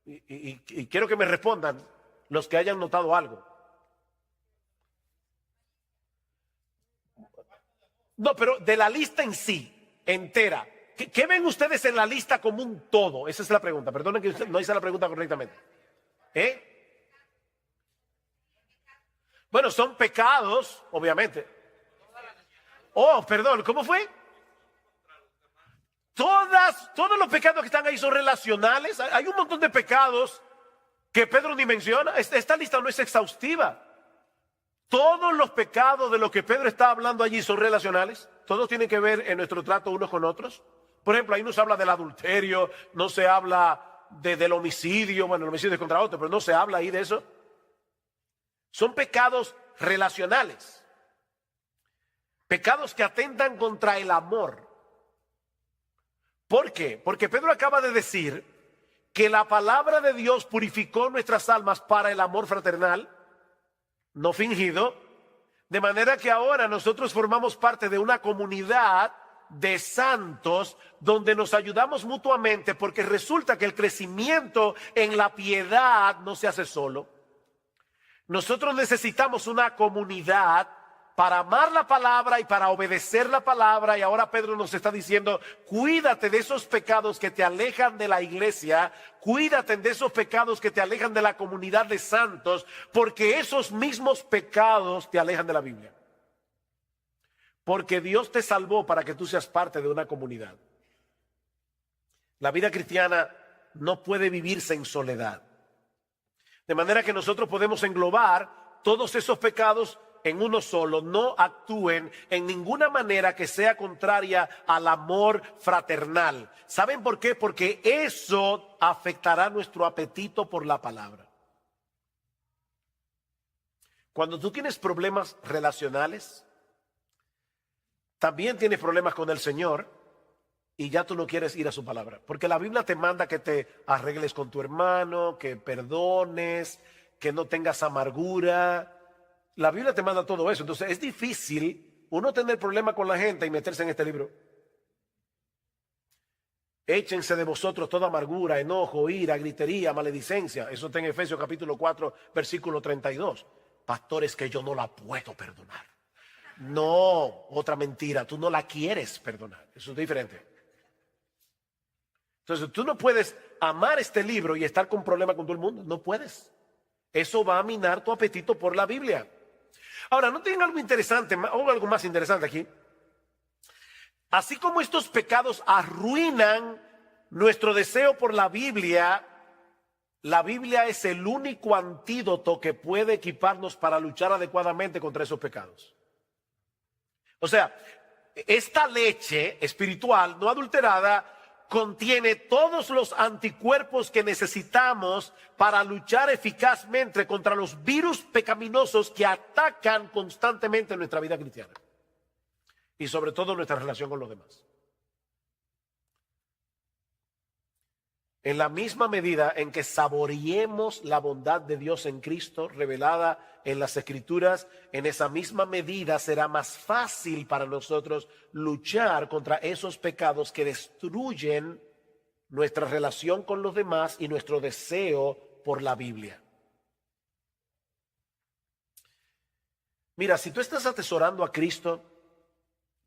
[SPEAKER 1] Y quiero que me respondan los que hayan notado algo. No, pero de la lista en sí, entera. ¿Qué ven ustedes en la lista como un todo? Esa es la pregunta. Perdonen que usted no hice la pregunta correctamente. Bueno, son pecados, obviamente. Oh, perdón, ¿cómo fue? Todos los pecados que están ahí son relacionales. Hay un montón de pecados que Pedro ni menciona. Esta lista no es exhaustiva. Todos los pecados de los que Pedro está hablando allí son relacionales. Todos tienen que ver en nuestro trato unos con otros. Por ejemplo, ahí no se habla del adulterio, no se habla del homicidio. Bueno, el homicidio es contra otro, pero no se habla ahí de eso. Son pecados relacionales. Pecados que atentan contra el amor. ¿Por qué? Porque Pedro acaba de decir que la palabra de Dios purificó nuestras almas para el amor fraternal, no fingido, de manera que ahora nosotros formamos parte de una comunidad de santos donde nos ayudamos mutuamente, porque resulta que el crecimiento en la piedad no se hace solo. Nosotros necesitamos una comunidad para amar la palabra y para obedecer la palabra. Y ahora Pedro nos está diciendo, cuídate de esos pecados que te alejan de la iglesia, cuídate de esos pecados que te alejan de la comunidad de santos, porque esos mismos pecados te alejan de la Biblia. Porque Dios te salvó para que tú seas parte de una comunidad. La vida cristiana no puede vivirse en soledad. De manera que nosotros podemos englobar todos esos pecados en uno solo. No actúen en ninguna manera que sea contraria al amor fraternal. ¿Saben por qué? Porque eso afectará nuestro apetito por la palabra. Cuando tú tienes problemas relacionales, también tienes problemas con el Señor y ya tú no quieres ir a su palabra. Porque la Biblia te manda que te arregles con tu hermano, que perdones, que no tengas amargura. La Biblia te manda todo eso. Entonces es difícil uno tener problema con la gente y meterse en este libro. Échense de vosotros toda amargura, enojo, ira, gritería, maledicencia. Eso está en Efesios capítulo 4, versículo 32. Pastores, que yo no la puedo perdonar. No, otra mentira, tú no la quieres perdonar. Eso es diferente. Entonces tú no puedes amar este libro y estar con problemas con todo el mundo. No puedes. Eso va a minar tu apetito por la Biblia. Ahora, ¿no tienen algo interesante o algo más interesante aquí? Así como estos pecados arruinan nuestro deseo por la Biblia es el único antídoto que puede equiparnos para luchar adecuadamente contra esos pecados. O sea, esta leche espiritual no adulterada contiene todos los anticuerpos que necesitamos para luchar eficazmente contra los virus pecaminosos que atacan constantemente nuestra vida cristiana y sobre todo nuestra relación con los demás. En la misma medida en que saboreemos la bondad de Dios en Cristo revelada en las Escrituras, en esa misma medida será más fácil para nosotros luchar contra esos pecados que destruyen nuestra relación con los demás y nuestro deseo por la Biblia. Mira, si tú estás atesorando a Cristo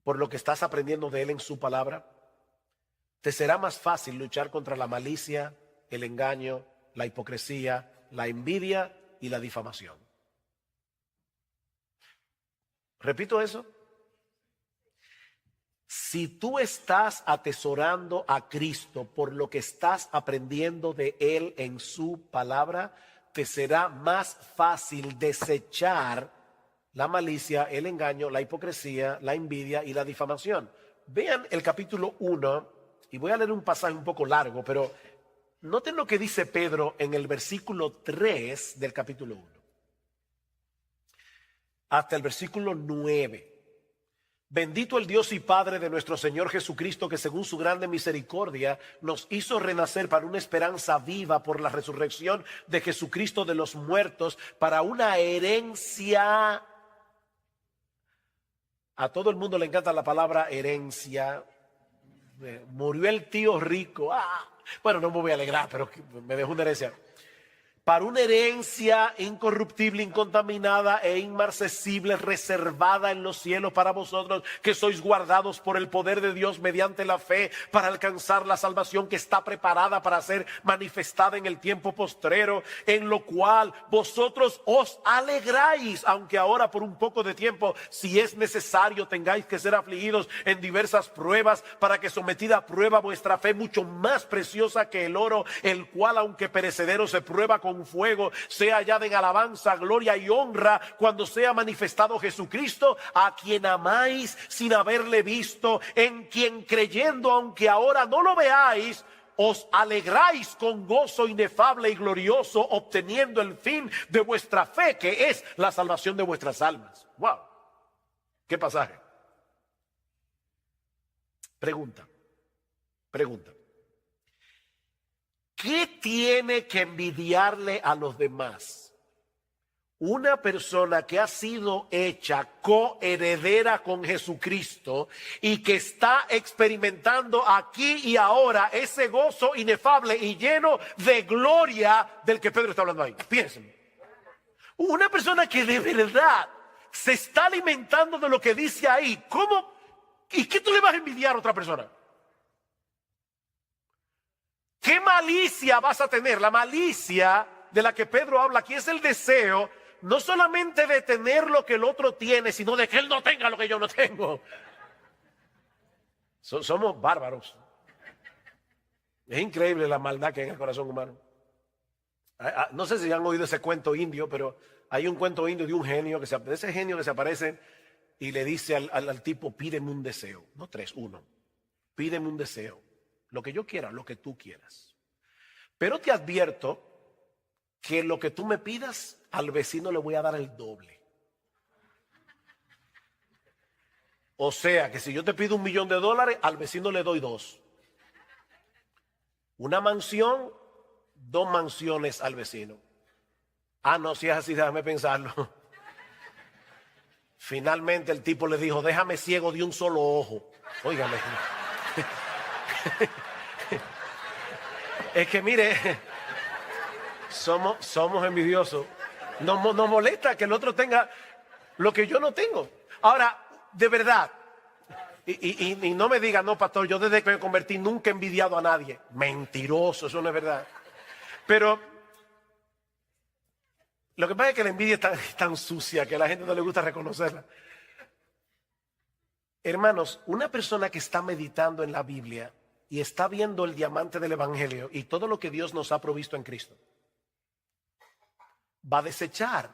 [SPEAKER 1] por lo que estás aprendiendo de Él en su palabra, te será más fácil luchar contra la malicia, el engaño, la hipocresía, la envidia y la difamación. Repito eso. Si tú estás atesorando a Cristo por lo que estás aprendiendo de Él en su palabra, te será más fácil desechar la malicia, el engaño, la hipocresía, la envidia y la difamación. Vean el capítulo 1 y voy a leer un pasaje un poco largo, pero noten lo que dice Pedro en el versículo 3 del capítulo 1. Hasta el versículo 9. Bendito el Dios y Padre de nuestro Señor Jesucristo, que según su grande misericordia nos hizo renacer para una esperanza viva por la resurrección de Jesucristo de los muertos, para una herencia. A todo el mundo le encanta la palabra herencia. Murió el tío rico. Bueno, no me voy a alegrar, pero me dejó una herencia. Para una herencia incorruptible, incontaminada e inmarcesible, reservada en los cielos para vosotros, que sois guardados por el poder de Dios mediante la fe, para alcanzar la salvación que está preparada para ser manifestada en el tiempo postrero, en lo cual vosotros os alegráis, aunque ahora por un poco de tiempo, si es necesario, tengáis que ser afligidos en diversas pruebas, para que sometida a prueba vuestra fe, mucho más preciosa que el oro, el cual aunque perecedero se prueba con fuego, sea hallada en alabanza, gloria y honra cuando sea manifestado Jesucristo, a quien amáis sin haberle visto, en quien creyendo, aunque ahora no lo veáis, os alegráis con gozo inefable y glorioso, obteniendo el fin de vuestra fe, que es la salvación de vuestras almas. Wow, qué pasaje. Pregunta. ¿Qué tiene que envidiarle a los demás una persona que ha sido hecha coheredera con Jesucristo y que está experimentando aquí y ahora ese gozo inefable y lleno de gloria del que Pedro está hablando ahí? Piensen. Una persona que de verdad se está alimentando de lo que dice ahí, ¿cómo? ¿Y qué tú le vas a envidiar a otra persona? ¿Qué malicia vas a tener? La malicia de la que Pedro habla aquí es el deseo no solamente de tener lo que el otro tiene, sino de que él no tenga lo que yo no tengo. Somos bárbaros. Es increíble la maldad que hay en el corazón humano. No sé si han oído ese cuento indio, pero hay un cuento indio de un genio, de ese genio que se aparece y le dice al tipo, pídeme un deseo. No tres, uno. Pídeme un deseo. Lo que yo quiera, lo que tú quieras. Pero te advierto que lo que tú me pidas, al vecino le voy a dar el doble. O sea, que si yo te pido $1.000.000, al vecino le doy 2. Una mansión, 2 mansiones al vecino. No, si es así, déjame pensarlo. Finalmente el tipo le dijo, déjame ciego de un solo ojo. Óigame. Es que mire, somos envidiosos. Nos molesta que el otro tenga lo que yo no tengo. Ahora, de verdad, y no me diga, no, pastor, yo desde que me convertí nunca he envidiado a nadie. Mentiroso, eso no es verdad. Pero lo que pasa es que la envidia es tan sucia que a la gente no le gusta reconocerla. Hermanos, una persona que está meditando en la Biblia y está viendo el diamante del Evangelio y todo lo que Dios nos ha provisto en Cristo, va a desechar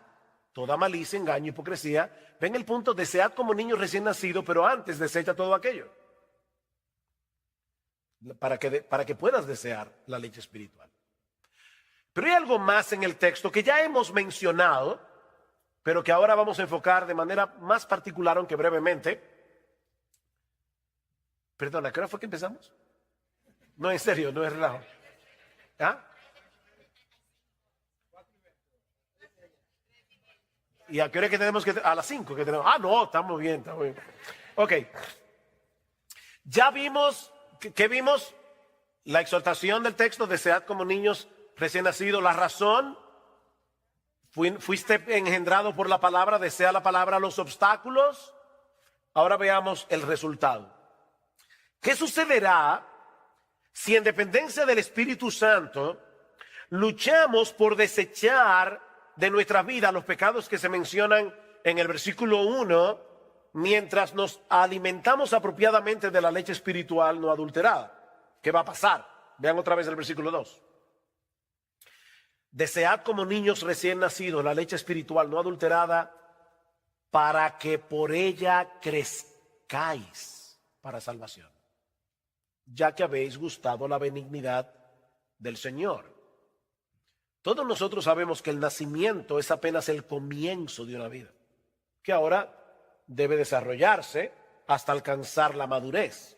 [SPEAKER 1] toda malicia, engaño, hipocresía. Ven el punto, desead como niños recién nacidos, pero antes desecha todo aquello. Para que puedas desear la leche espiritual. Pero hay algo más en el texto que ya hemos mencionado, pero que ahora vamos a enfocar de manera más particular, aunque brevemente. Perdona, ¿a qué hora fue que empezamos? No, en serio, no es relajo. ¿Y a qué hora que tenemos que? A las 5 que tenemos. No, estamos bien. Ok. Ya vimos, ¿qué vimos? La exhortación del texto, desead como niños recién nacidos. La razón, fuiste engendrado por la palabra, desea la palabra, los obstáculos. Ahora veamos el resultado. ¿Qué sucederá si en dependencia del Espíritu Santo luchamos por desechar de nuestra vida los pecados que se mencionan en el versículo 1, mientras nos alimentamos apropiadamente de la leche espiritual no adulterada? ¿Qué va a pasar? Vean otra vez el versículo 2. Desead como niños recién nacidos la leche espiritual no adulterada, para que por ella crezcáis para salvación, ya que habéis gustado la benignidad del Señor. Todos nosotros sabemos que el nacimiento es apenas el comienzo de una vida, que ahora debe desarrollarse hasta alcanzar la madurez.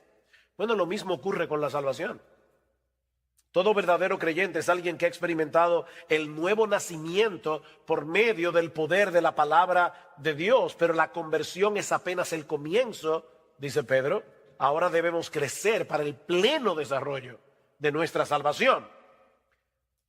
[SPEAKER 1] Bueno, lo mismo ocurre con la salvación. Todo verdadero creyente es alguien que ha experimentado el nuevo nacimiento por medio del poder de la palabra de Dios, pero la conversión es apenas el comienzo, dice Pedro. Ahora debemos crecer para el pleno desarrollo de nuestra salvación.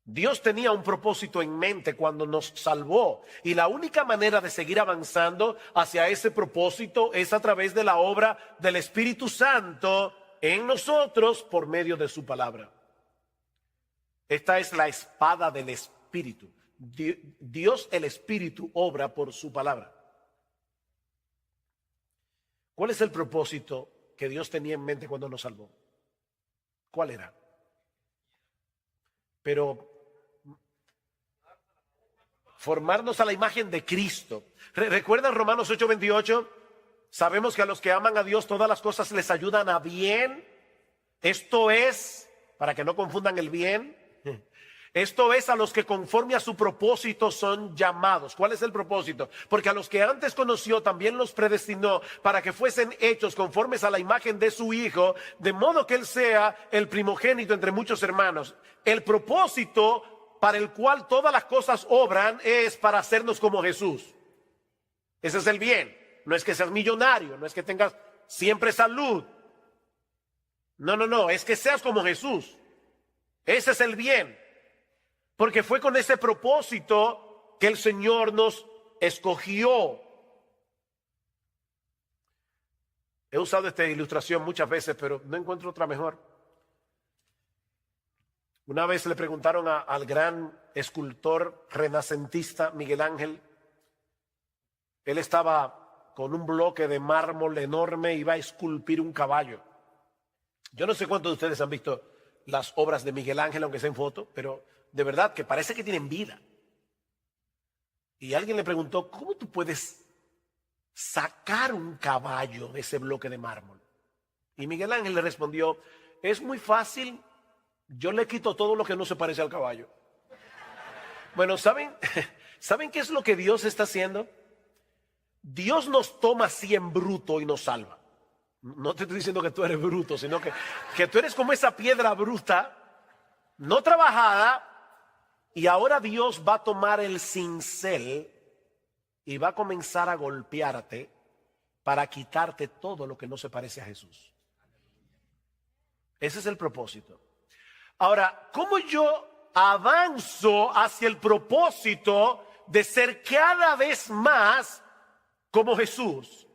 [SPEAKER 1] Dios tenía un propósito en mente cuando nos salvó, y la única manera de seguir avanzando hacia ese propósito es a través de la obra del Espíritu Santo en nosotros por medio de su palabra. Esta es la espada del Espíritu. Dios, el Espíritu, obra por su palabra. ¿Cuál es el propósito que Dios tenía en mente cuando nos salvó? ¿Cuál era? Pero formarnos a la imagen de Cristo. ¿Recuerdan Romanos 8:28? Sabemos que a los que aman a Dios todas las cosas les ayudan a bien. Esto es, para que no confundan el bien, esto es a los que conforme a su propósito son llamados. ¿Cuál es el propósito? Porque a los que antes conoció también los predestinó para que fuesen hechos conformes a la imagen de su Hijo, de modo que Él sea el primogénito entre muchos hermanos. El propósito para el cual todas las cosas obran es para hacernos como Jesús. Ese es el bien. No es que seas millonario, no es que tengas siempre salud. No, es que seas como Jesús. Ese es el bien. Porque fue con ese propósito que el Señor nos escogió. He usado esta ilustración muchas veces, pero no encuentro otra mejor. Una vez le preguntaron al gran escultor renacentista Miguel Ángel. Él estaba con un bloque de mármol enorme y iba a esculpir un caballo. Yo no sé cuántos de ustedes han visto las obras de Miguel Ángel, aunque sea en foto, pero de verdad que parece que tienen vida. Y alguien le preguntó, ¿cómo tú puedes sacar un caballo de ese bloque de mármol? Y Miguel Ángel le respondió, es muy fácil, yo le quito todo lo que no se parece al caballo. Bueno, ¿saben qué es lo que Dios está haciendo? Dios nos toma así en bruto y nos salva. No te estoy diciendo que tú eres bruto, sino que tú eres como esa piedra bruta, no trabajada, y ahora Dios va a tomar el cincel y va a comenzar a golpearte para quitarte todo lo que no se parece a Jesús. Ese es el propósito. Ahora, ¿cómo yo avanzo hacia el propósito de ser cada vez más como Jesús?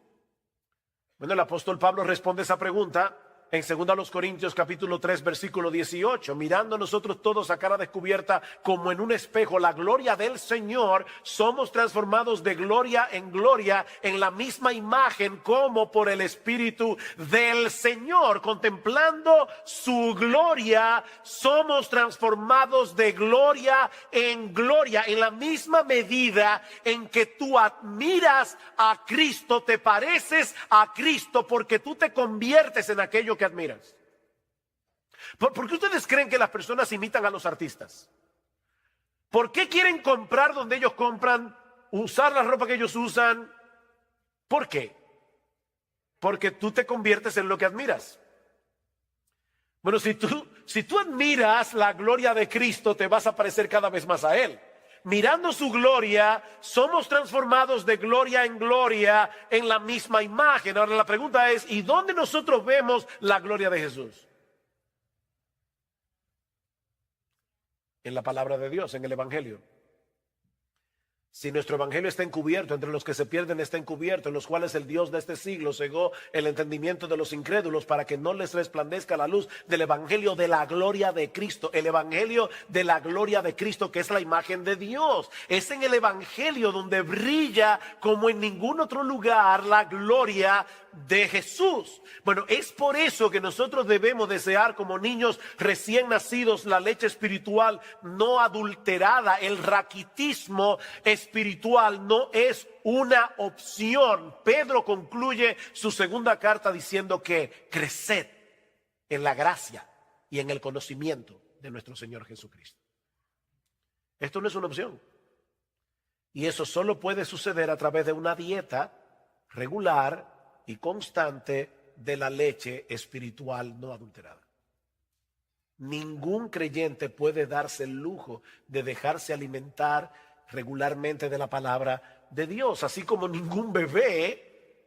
[SPEAKER 1] Bueno, el apóstol Pablo responde esa pregunta en 2 Corintios capítulo 3 versículo 18. Mirando nosotros todos a cara descubierta como en un espejo la gloria del Señor, somos transformados de gloria en la misma imagen como por el Espíritu del Señor. Contemplando su gloria, somos transformados de gloria, en la misma medida en que tú admiras a Cristo, te pareces a Cristo porque tú te conviertes en aquello que admiras. ¿Por qué ustedes creen que las personas imitan a los artistas? ¿Por qué quieren comprar donde ellos compran, usar la ropa que ellos usan? ¿Por qué? Porque tú te conviertes en lo que admiras. Bueno, si tú admiras la gloria de Cristo, te vas a parecer cada vez más a Él. Mirando su gloria, somos transformados de gloria en la misma imagen. Ahora la pregunta es, ¿y dónde nosotros vemos la gloria de Jesús? En la palabra de Dios, en el Evangelio. Si nuestro evangelio está encubierto, entre los que se pierden está encubierto, en los cuales el Dios de este siglo cegó el entendimiento de los incrédulos para que no les resplandezca la luz del evangelio de la gloria de Cristo. El evangelio de la gloria de Cristo, que es la imagen de Dios. Es en el evangelio donde brilla como en ningún otro lugar la gloria de Jesús. Bueno, es por eso que nosotros debemos desear como niños recién nacidos la leche espiritual no adulterada. El raquitismo espiritual no es una opción. Pedro concluye su segunda carta diciendo que creced en la gracia y en el conocimiento de nuestro Señor Jesucristo. Esto no es una opción. Y eso solo puede suceder a través de una dieta regular y constante de la leche espiritual no adulterada. Ningún creyente puede darse el lujo de dejarse alimentar regularmente de la palabra de Dios, así como ningún bebé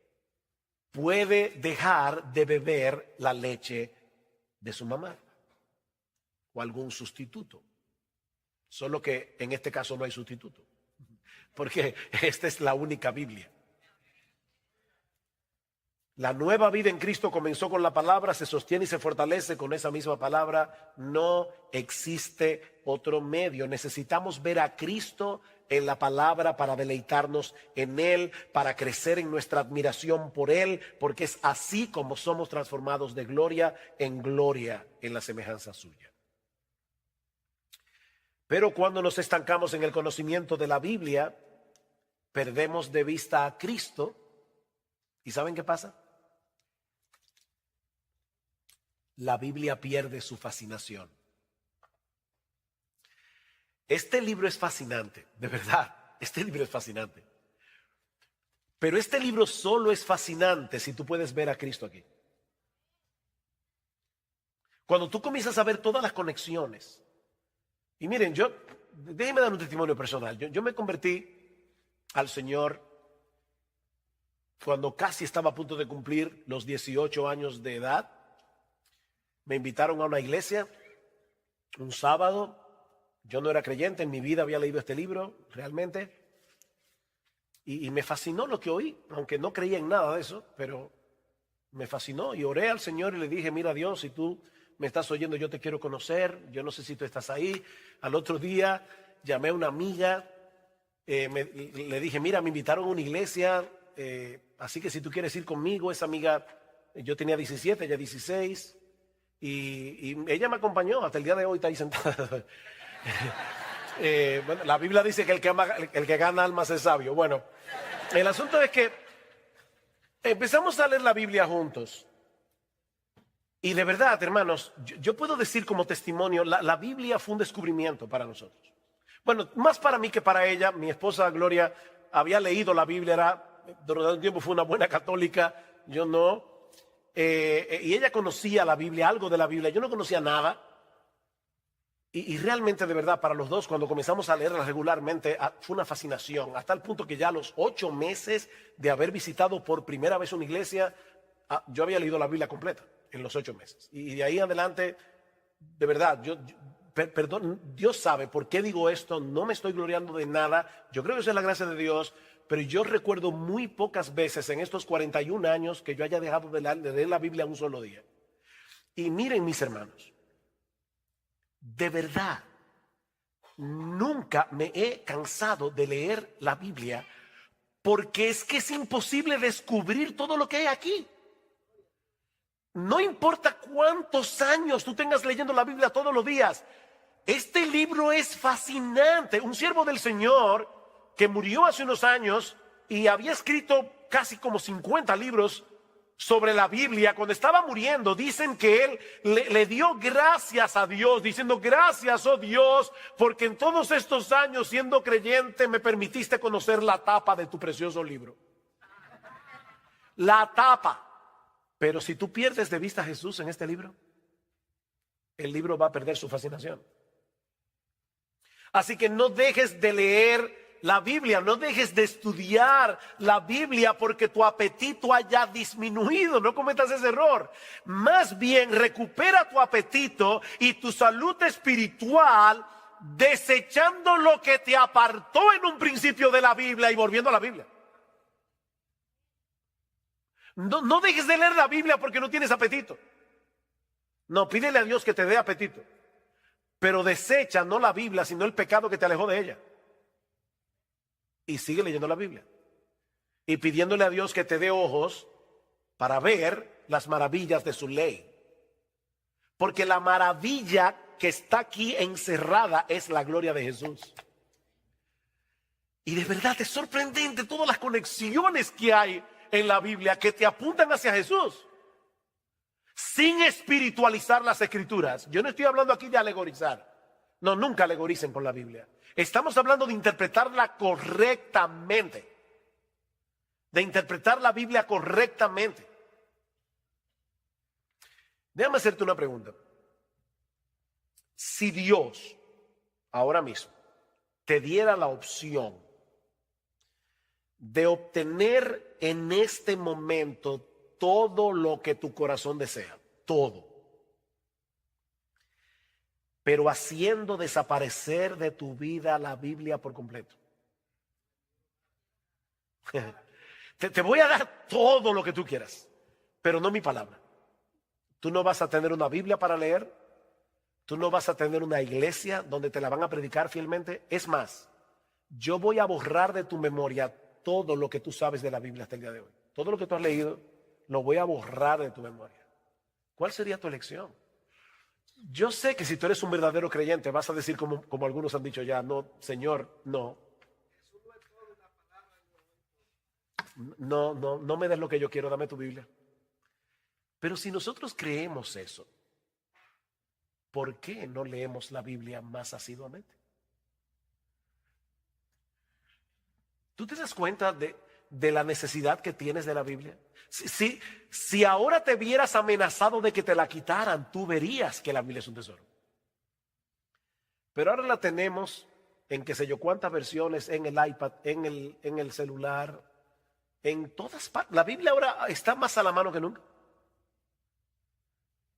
[SPEAKER 1] puede dejar de beber la leche de su mamá o algún sustituto. Solo que en este caso no hay sustituto, porque esta es la única Biblia. La nueva vida en Cristo comenzó con la palabra, se sostiene y se fortalece con esa misma palabra. No existe otro medio. Necesitamos ver a Cristo en la palabra para deleitarnos en Él, para crecer en nuestra admiración por Él, porque es así como somos transformados de gloria en la semejanza suya. Pero cuando nos estancamos en el conocimiento de la Biblia, perdemos de vista a Cristo. ¿Y saben qué pasa? La Biblia pierde su fascinación. Este libro es fascinante, de verdad, este libro es fascinante. Pero este libro solo es fascinante si tú puedes ver a Cristo aquí. Cuando tú comienzas a ver todas las conexiones. Y miren, déjenme dar un testimonio personal. Yo me convertí al Señor cuando casi estaba a punto de cumplir los 18 años de edad. Me invitaron a una iglesia un sábado. Yo no era creyente, en mi vida había leído este libro realmente. Y me fascinó lo que oí, aunque no creía en nada de eso, pero me fascinó y oré al Señor y le dije, mira Dios, si tú me estás oyendo, yo te quiero conocer, yo no sé si tú estás ahí. Al otro día llamé a una amiga, le dije, mira, me invitaron a una iglesia, así que si tú quieres ir conmigo. Esa amiga, yo tenía 17, ella 16, y ella me acompañó, hasta el día de hoy está ahí sentada. Bueno, la Biblia dice que el que gana almas es sabio. Bueno, el asunto es que empezamos a leer la Biblia juntos. Y de verdad, hermanos, yo puedo decir como testimonio, la Biblia fue un descubrimiento para nosotros. Bueno, más para mí que para ella. Mi esposa Gloria había leído la Biblia, durante un tiempo fue una buena católica, yo no. Y ella conocía la Biblia, algo de la Biblia, yo no conocía nada. Y realmente, de verdad, para los dos, cuando comenzamos a leerla regularmente, fue una fascinación, hasta el punto que ya a los 8 meses de haber visitado por primera vez una iglesia, yo había leído la Biblia completa en los 8 meses. Y de ahí en adelante, de verdad, perdón, Dios sabe por qué digo esto, no me estoy gloriando de nada, yo creo que eso es la gracia de Dios, pero yo recuerdo muy pocas veces en estos 41 años que yo haya dejado de leer la Biblia un solo día. Y miren, mis hermanos, de verdad, nunca me he cansado de leer la Biblia, porque es que es imposible descubrir todo lo que hay aquí. No importa cuántos años tú tengas leyendo la Biblia todos los días, este libro es fascinante. Un siervo del Señor que murió hace unos años y había escrito casi como 50 libros sobre la Biblia, cuando estaba muriendo, dicen que él le dio gracias a Dios, diciendo, gracias, oh Dios, porque en todos estos años siendo creyente me permitiste conocer la tapa de tu precioso libro. La tapa. Pero si tú pierdes de vista a Jesús en este libro, el libro va a perder su fascinación. Así que no dejes de leer la Biblia, no dejes de estudiar la Biblia porque tu apetito haya disminuido. No cometas ese error. Más bien recupera tu apetito y tu salud espiritual, desechando lo que te apartó en un principio de la Biblia y volviendo a la Biblia. No dejes de leer la Biblia porque no tienes apetito. No, pídele a Dios que te dé apetito, pero desecha no la Biblia, sino el pecado que te alejó de ella. Y sigue leyendo la Biblia y pidiéndole a Dios que te dé ojos para ver las maravillas de su ley, porque la maravilla que está aquí encerrada es la gloria de Jesús. Y de verdad es sorprendente todas las conexiones que hay en la Biblia que te apuntan hacia Jesús, sin espiritualizar las escrituras. Yo no estoy hablando aquí de alegorizar. No, nunca alegoricen con la Biblia. Estamos hablando de interpretarla correctamente, de interpretar la Biblia correctamente. Déjame hacerte una pregunta. Si Dios ahora mismo te diera la opción de obtener en este momento todo lo que tu corazón desea, todo, pero haciendo desaparecer de tu vida la Biblia por completo. Te voy a dar todo lo que tú quieras, pero no mi palabra. Tú no vas a tener una Biblia para leer, tú no vas a tener una iglesia donde te la van a predicar fielmente. Es más, yo voy a borrar de tu memoria todo lo que tú sabes de la Biblia hasta el día de hoy. Todo lo que tú has leído, lo voy a borrar de tu memoria. ¿Cuál sería tu elección? Yo sé que si tú eres un verdadero creyente vas a decir como algunos han dicho ya, no, Señor, no. No me des lo que yo quiero, dame tu Biblia. Pero si nosotros creemos eso, ¿por qué no leemos la Biblia más asiduamente? ¿Tú te das cuenta de la necesidad que tienes de la Biblia? Si ahora te vieras amenazado de que te la quitaran, tú verías que la Biblia es un tesoro. Pero ahora la tenemos en qué sé yo cuántas versiones, en el iPad, en el celular, en todas partes. La Biblia ahora está más a la mano que nunca.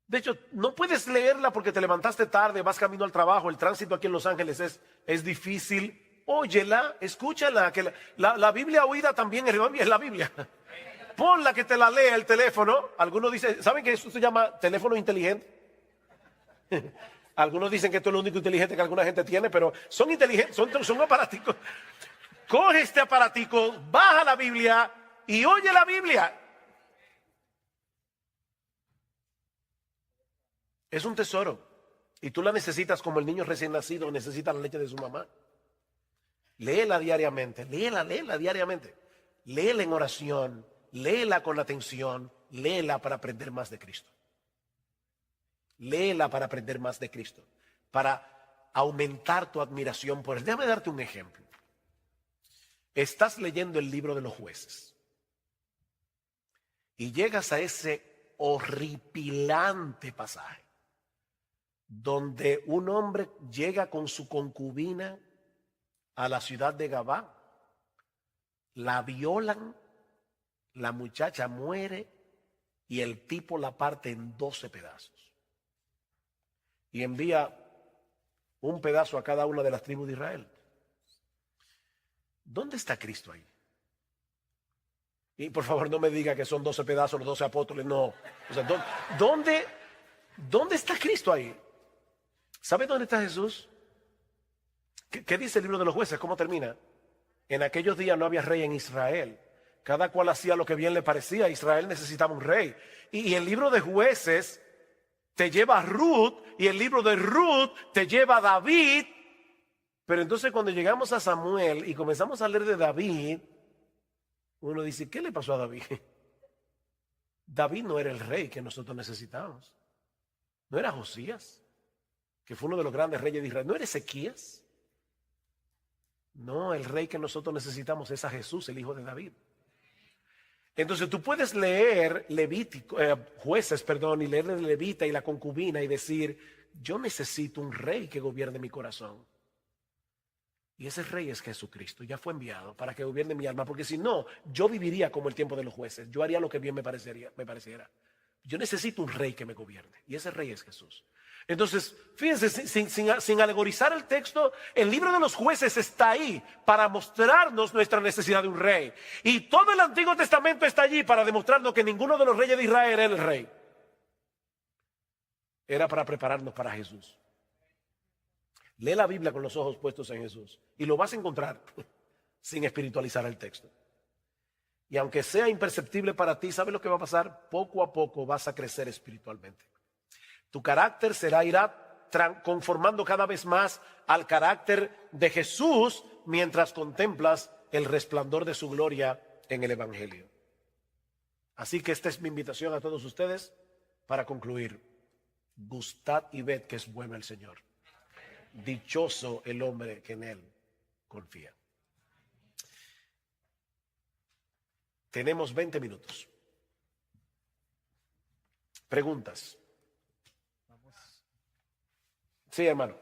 [SPEAKER 1] De hecho, no puedes leerla porque te levantaste tarde, vas camino al trabajo, el tránsito aquí en Los Ángeles es difícil. Óyela, escúchala, que la Biblia oída también es la Biblia. ponla que te la lea el teléfono. Algunos dicen, ¿saben que eso se llama teléfono inteligente? Algunos dicen que esto es lo único inteligente que alguna gente tiene, pero son inteligentes, son aparaticos. Coge este aparatico, baja la Biblia y oye la Biblia. Es un tesoro y tú la necesitas como el niño recién nacido necesita la leche de su mamá. Léela diariamente, léela diariamente. Léela en oración, léela con atención, léela para aprender más de Cristo. Léela para aprender más de Cristo, para aumentar tu admiración por Él. Déjame darte un ejemplo. Estás leyendo el libro de los Jueces y llegas a ese horripilante pasaje donde un hombre llega con su concubina a la ciudad de Gabá, la violan, la muchacha muere y el tipo la parte en 12 pedazos y envía un pedazo a cada una de las tribus de Israel. ¿Dónde está Cristo ahí? Y por favor no me diga que son 12 pedazos los 12 apóstoles, no. O sea, ¿dónde está Cristo ahí? ¿Sabe dónde está Jesús? ¿Qué dice el libro de los Jueces? ¿Cómo termina? En aquellos días no había rey en Israel. Cada cual hacía lo que bien le parecía. Israel necesitaba un rey. Y el libro de Jueces te lleva a Ruth y el libro de Ruth te lleva a David. Pero entonces cuando llegamos a Samuel y comenzamos a leer de David, uno dice, ¿qué le pasó a David? David no era el rey que nosotros necesitábamos. No era Josías, que fue uno de los grandes reyes de Israel. No era Ezequías. No, el rey que nosotros necesitamos es a Jesús, el hijo de David. Entonces tú puedes leer Jueces, y leer de Levita y la concubina y decir, yo necesito un rey que gobierne mi corazón. Y ese rey es Jesucristo, ya fue enviado para que gobierne mi alma, porque si no, yo viviría como el tiempo de los jueces, yo haría lo que bien me pareciera. Yo necesito un rey que me gobierne y ese rey es Jesús. Entonces, fíjense, sin alegorizar el texto, el libro de los Jueces está ahí para mostrarnos nuestra necesidad de un rey. Y todo el Antiguo Testamento está allí para demostrarnos que ninguno de los reyes de Israel era el rey. Era para prepararnos para Jesús. Lee la Biblia con los ojos puestos en Jesús y lo vas a encontrar sin espiritualizar el texto. Y aunque sea imperceptible para ti, ¿sabes lo que va a pasar? Poco a poco vas a crecer espiritualmente. Tu carácter irá conformando cada vez más al carácter de Jesús mientras contemplas el resplandor de su gloria en el Evangelio. Así que esta es mi invitación a todos ustedes para concluir. Gustad y ved que es bueno el Señor. Dichoso el hombre que en Él confía. Tenemos 20 minutos. Preguntas. Sí, hermano.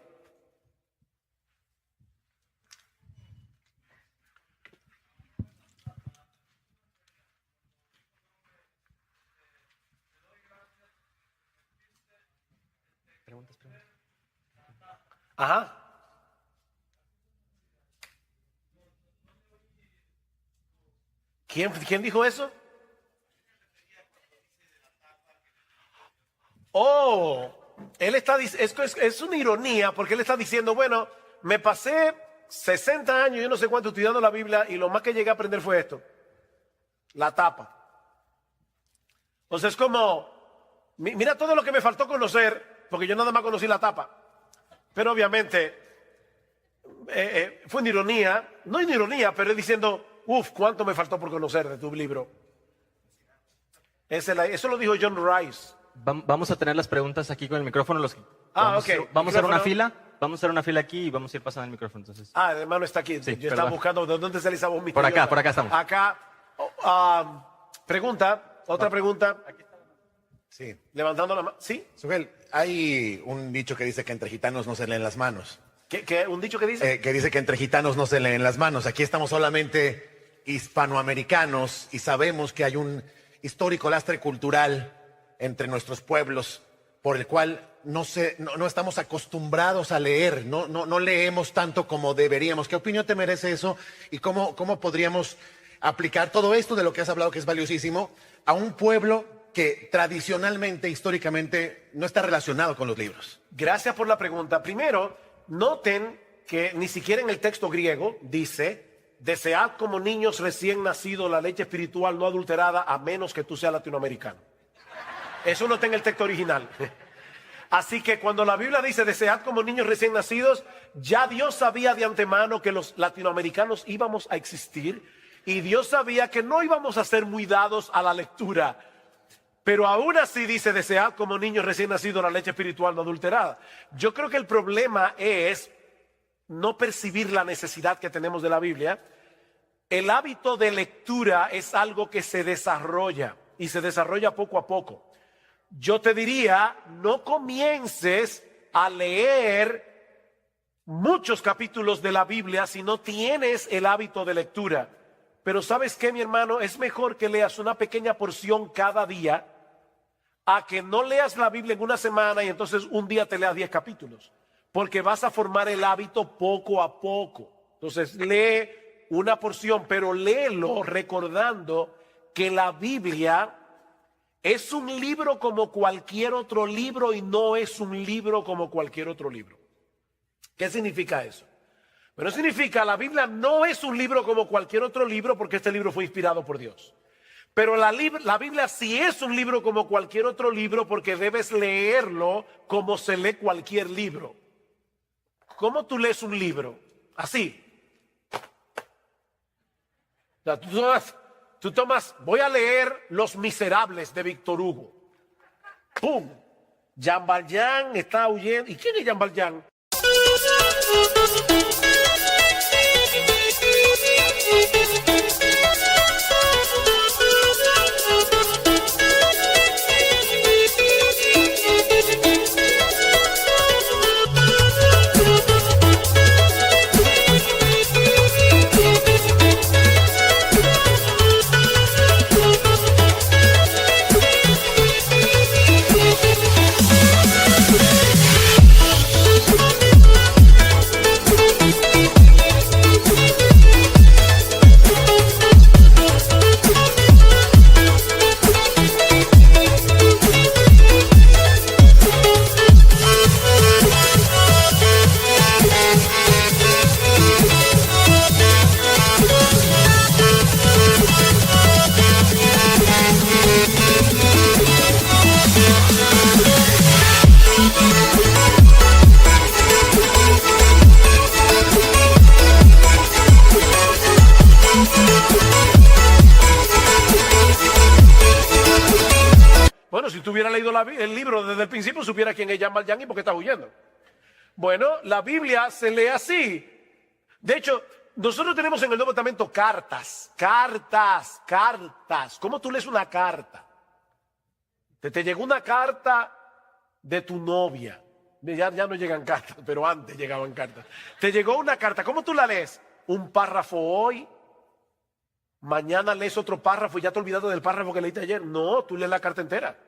[SPEAKER 1] Preguntas. Ajá. ¿Quién dijo eso? Oh, él está es una ironía porque él está diciendo, bueno, me pasé 60 años, yo no sé cuánto estudiando la Biblia y lo más que llegué a aprender fue esto, la tapa. O sea, es como, mira todo lo que me faltó conocer porque yo nada más conocí la tapa. Pero obviamente fue una ironía, no una ironía, pero es diciendo, cuánto me faltó por conocer de tu libro. Eso lo dijo John Rice.
[SPEAKER 2] Vamos a tener las preguntas aquí con el micrófono. Vamos a hacer una fila. Vamos a hacer una fila aquí y vamos a ir pasando el micrófono. Entonces.
[SPEAKER 1] El hermano está aquí.
[SPEAKER 2] Sí,
[SPEAKER 1] yo estaba buscando de dónde sale esa voz
[SPEAKER 2] misteriosa. Por acá estamos.
[SPEAKER 1] Acá. Otra pregunta. Sí, levantando la mano. ¿Sí?
[SPEAKER 3] Sugel, hay un dicho que dice que entre gitanos no se leen las manos.
[SPEAKER 1] ¿Qué? ¿Un dicho que dice?
[SPEAKER 3] Que dice que entre gitanos no se leen las manos. Aquí estamos solamente hispanoamericanos y sabemos que hay un histórico lastre cultural entre nuestros pueblos por el cual no estamos acostumbrados a leer, no leemos tanto como deberíamos. ¿Qué opinión te merece eso? ¿Y cómo podríamos aplicar todo esto de lo que has hablado, que es valiosísimo, a un pueblo que tradicionalmente, históricamente, no está relacionado con los libros?
[SPEAKER 1] Gracias por la pregunta. Primero, noten que ni siquiera en el texto griego dice: desead como niños recién nacidos la leche espiritual no adulterada, a menos que tú seas latinoamericano. Eso no está en el texto original. Así que cuando la Biblia dice desead como niños recién nacidos, ya Dios sabía de antemano que los latinoamericanos íbamos a existir, y Dios sabía que no íbamos a ser muy dados a la lectura. Pero aún así dice desead como niños recién nacidos la leche espiritual no adulterada. Yo creo que el problema es no percibir la necesidad que tenemos de la Biblia. El hábito de lectura es algo que se desarrolla, y se desarrolla poco a poco. Yo te diría, no comiences a leer muchos capítulos de la Biblia si no tienes el hábito de lectura. Pero ¿sabes qué, mi hermano? Es mejor que leas una pequeña porción cada día a que no leas la Biblia en una semana y entonces un día te leas 10 capítulos. Porque vas a formar el hábito poco a poco. Entonces lee una porción, pero léelo recordando que la Biblia es un libro como cualquier otro libro y no es un libro como cualquier otro libro. ¿Qué significa eso? Bueno, significa la Biblia no es un libro como cualquier otro libro porque este libro fue inspirado por Dios. Pero la Biblia sí es un libro como cualquier otro libro porque debes leerlo como se lee cualquier libro. ¿Cómo tú lees un libro? Así. O sea, tú tomas, voy a leer Los Miserables de Víctor Hugo. ¡Pum! Jean Valjean está huyendo. ¿Y quién es Jean Valjean? Bueno, si tú hubieras leído el libro desde el principio, supiera quién es Jean Valjean y por qué está huyendo. Bueno, la Biblia se lee así. De hecho, nosotros tenemos en el Nuevo Testamento cartas. ¿Cómo tú lees una carta? Te llegó una carta de tu novia. Ya no llegan cartas, pero antes llegaban cartas. Te llegó una carta. ¿Cómo tú la lees? Un párrafo hoy. Mañana lees otro párrafo y ya te olvidaste del párrafo que leíste ayer. No, tú lees la carta entera.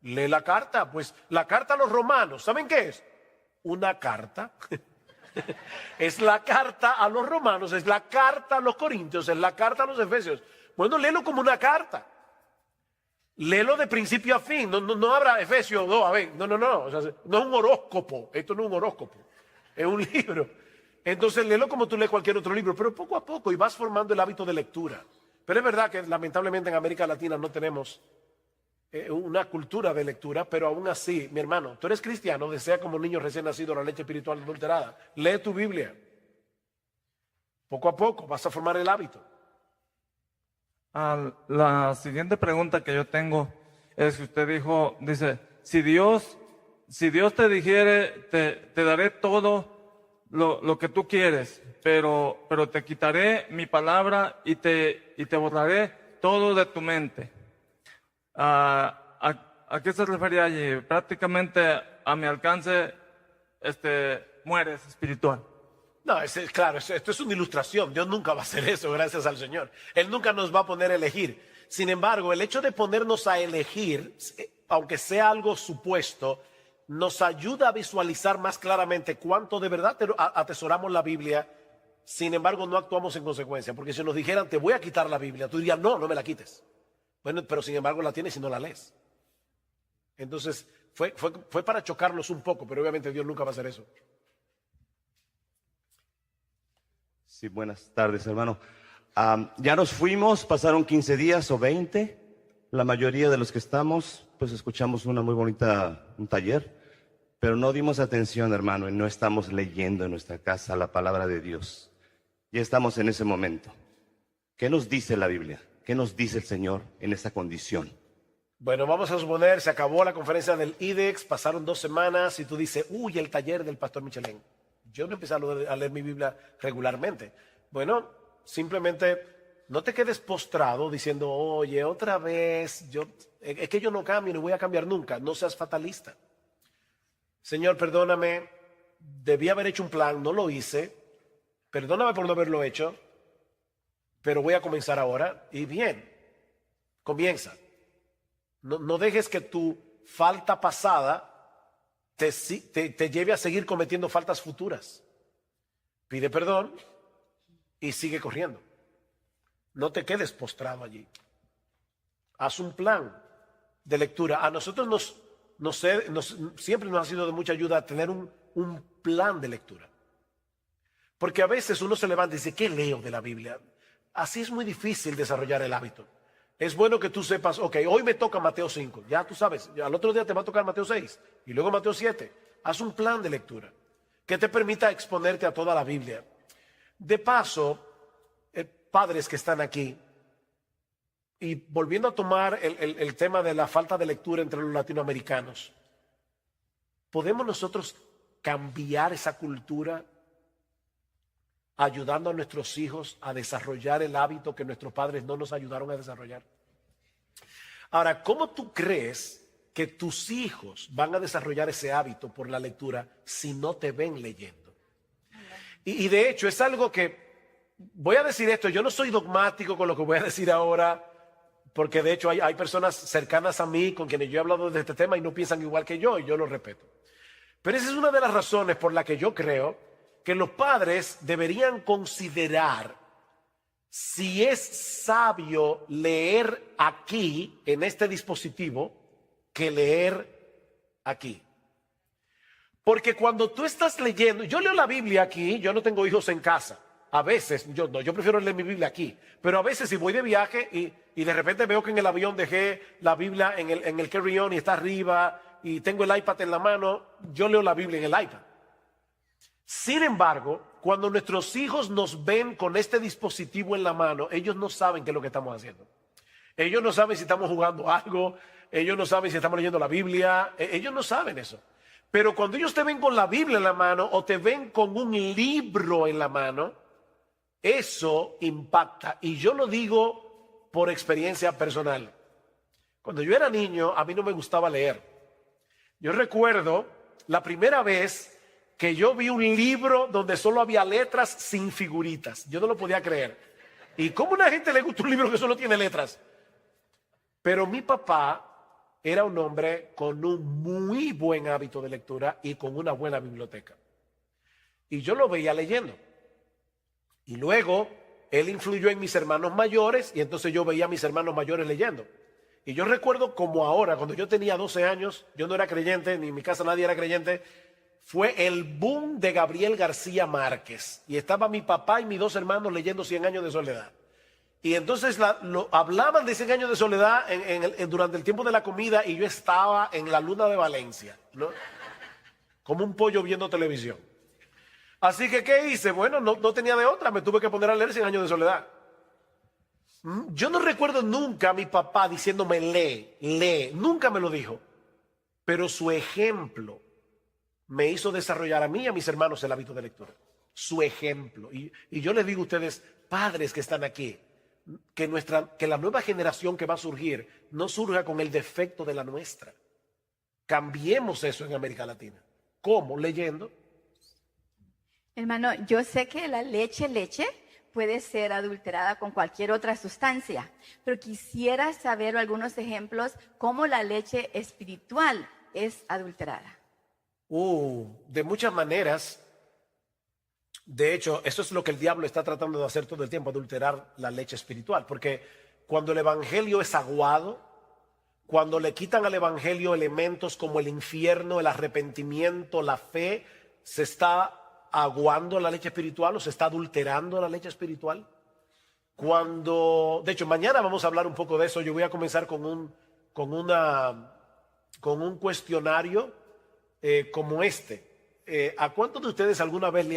[SPEAKER 1] Lee la carta. Pues la carta a los romanos, ¿saben qué es? Una carta. Es la carta a los romanos, es la carta a los corintios, es la carta a los efesios. Bueno, léelo como una carta. Léelo de principio a fin. No habrá Efesios 2, a ver. No. O sea, no es un horóscopo. Esto no es un horóscopo. Es un libro. Entonces léelo como tú lees cualquier otro libro, pero poco a poco, y vas formando el hábito de lectura. Pero es verdad que lamentablemente en América Latina no tenemos una cultura de lectura, pero aún así, mi hermano, tú eres cristiano, desea como niño recién nacido la leche espiritual adulterada. Lee tu Biblia. Poco a poco vas a formar el hábito.
[SPEAKER 4] La siguiente pregunta que yo tengo es que usted dice, si Dios te dijere, te daré todo lo que tú quieres, pero te quitaré mi palabra y te borraré todo de tu mente. ¿A qué se refería allí? Prácticamente a mi alcance mueres espiritual.
[SPEAKER 1] No, claro, esto es una ilustración. Dios nunca va a hacer eso, gracias al Señor. Él nunca nos va a poner a elegir. Sin embargo, el hecho de ponernos a elegir, aunque sea algo supuesto, nos ayuda a visualizar más claramente cuánto de verdad atesoramos la Biblia sin embargo no actuamos en consecuencia, porque si nos dijeran te voy a quitar la Biblia, tú dirías no, no me la quites. Bueno, pero sin embargo la tienes y no la lees. Entonces fue para chocarnos un poco, pero obviamente Dios nunca va a hacer eso.
[SPEAKER 5] Sí, buenas tardes, hermano. Ya nos fuimos, pasaron 15 días o 20. La mayoría de los que estamos, pues escuchamos un taller, pero no dimos atención, hermano, y no estamos leyendo en nuestra casa la palabra de Dios. Ya estamos en ese momento. ¿Qué nos dice la Biblia? ¿Qué nos dice el Señor en esa condición?
[SPEAKER 1] Bueno, vamos a suponer, se acabó la conferencia del IDEX, pasaron 2 semanas y tú dices, uy, el taller del pastor Michelén. Yo no empecé a leer mi Biblia regularmente. Bueno, simplemente no te quedes postrado diciendo, oye, otra vez, es que yo no cambio, no voy a cambiar nunca. No seas fatalista. Señor, perdóname, debí haber hecho un plan, no lo hice. Perdóname por no haberlo hecho, pero voy a comenzar ahora. Y bien, comienza. No dejes que tu falta pasada te lleve a seguir cometiendo faltas futuras. Pide perdón y sigue corriendo. No te quedes postrado allí. Haz un plan de lectura. A nosotros siempre nos ha sido de mucha ayuda tener un plan de lectura. Porque a veces uno se levanta y dice, ¿qué leo de la Biblia? Así es muy difícil desarrollar el hábito. Es bueno que tú sepas, ok, hoy me toca Mateo 5, ya tú sabes, al otro día te va a tocar Mateo 6 y luego Mateo 7. Haz un plan de lectura que te permita exponerte a toda la Biblia. De paso, padres que están aquí, y volviendo a tomar el tema de la falta de lectura entre los latinoamericanos, ¿podemos nosotros cambiar esa cultura ayudando a nuestros hijos a desarrollar el hábito que nuestros padres no nos ayudaron a desarrollar? Ahora, ¿cómo tú crees que tus hijos van a desarrollar ese hábito por la lectura si no te ven leyendo? Y de hecho es algo que, voy a decir esto, yo no soy dogmático con lo que voy a decir ahora, porque de hecho hay personas cercanas a mí con quienes yo he hablado de este tema y no piensan igual que yo, y yo lo respeto. Pero esa es una de las razones por la que yo creo que los padres deberían considerar si es sabio leer aquí, en este dispositivo, que leer aquí. Porque cuando tú estás leyendo, yo leo la Biblia aquí, yo no tengo hijos en casa. A veces, yo prefiero leer mi Biblia aquí. Pero a veces si voy de viaje y de repente veo que en el avión dejé la Biblia en el carry-on y está arriba y tengo el iPad en la mano, yo leo la Biblia en el iPad. Sin embargo, cuando nuestros hijos nos ven con este dispositivo en la mano, ellos no saben qué es lo que estamos haciendo. Ellos no saben si estamos jugando algo, ellos no saben si estamos leyendo la Biblia, ellos no saben eso. Pero cuando ellos te ven con la Biblia en la mano o te ven con un libro en la mano, eso impacta. Y yo lo digo por experiencia personal. Cuando yo era niño, a mí no me gustaba leer. Yo recuerdo la primera vez que yo vi un libro donde solo había letras sin figuritas. Yo no lo podía creer. ¿Y cómo a una gente le gusta un libro que solo tiene letras? Pero mi papá era un hombre con un muy buen hábito de lectura y con una buena biblioteca. Y yo lo veía leyendo. Y luego él influyó en mis hermanos mayores y entonces yo veía a mis hermanos mayores leyendo. Y yo recuerdo como ahora, cuando yo tenía 12 años, yo no era creyente, ni en mi casa nadie era creyente, fue el boom de Gabriel García Márquez. Y estaba mi papá y mis 2 hermanos leyendo 100 años de soledad. Y entonces hablaban de 100 años de soledad durante el tiempo de la comida y yo estaba en la luna de Valencia, ¿no? Como un pollo viendo televisión. Así que, ¿qué hice? Bueno, no tenía de otra, me tuve que poner a leer 100 años de soledad. Yo no recuerdo nunca a mi papá diciéndome lee, nunca me lo dijo. Pero su ejemplo me hizo desarrollar a mí y a mis hermanos el hábito de lectura. Su ejemplo. Y yo les digo a ustedes, padres que están aquí, que la nueva generación que va a surgir no surja con el defecto de la nuestra. Cambiemos eso en América Latina. ¿Cómo? Leyendo.
[SPEAKER 6] Hermano, yo sé que la leche puede ser adulterada con cualquier otra sustancia, pero quisiera saber algunos ejemplos cómo la leche espiritual es adulterada.
[SPEAKER 1] De muchas maneras. De hecho, eso es lo que el diablo está tratando de hacer todo el tiempo, adulterar la leche espiritual. Porque cuando el evangelio es aguado, cuando le quitan al evangelio elementos como el infierno, el arrepentimiento, la fe, se está aguando la leche espiritual o se está adulterando la leche espiritual. De hecho, mañana vamos a hablar un poco de eso. Yo voy a comenzar con un cuestionario como este. ¿A cuántos de ustedes alguna vez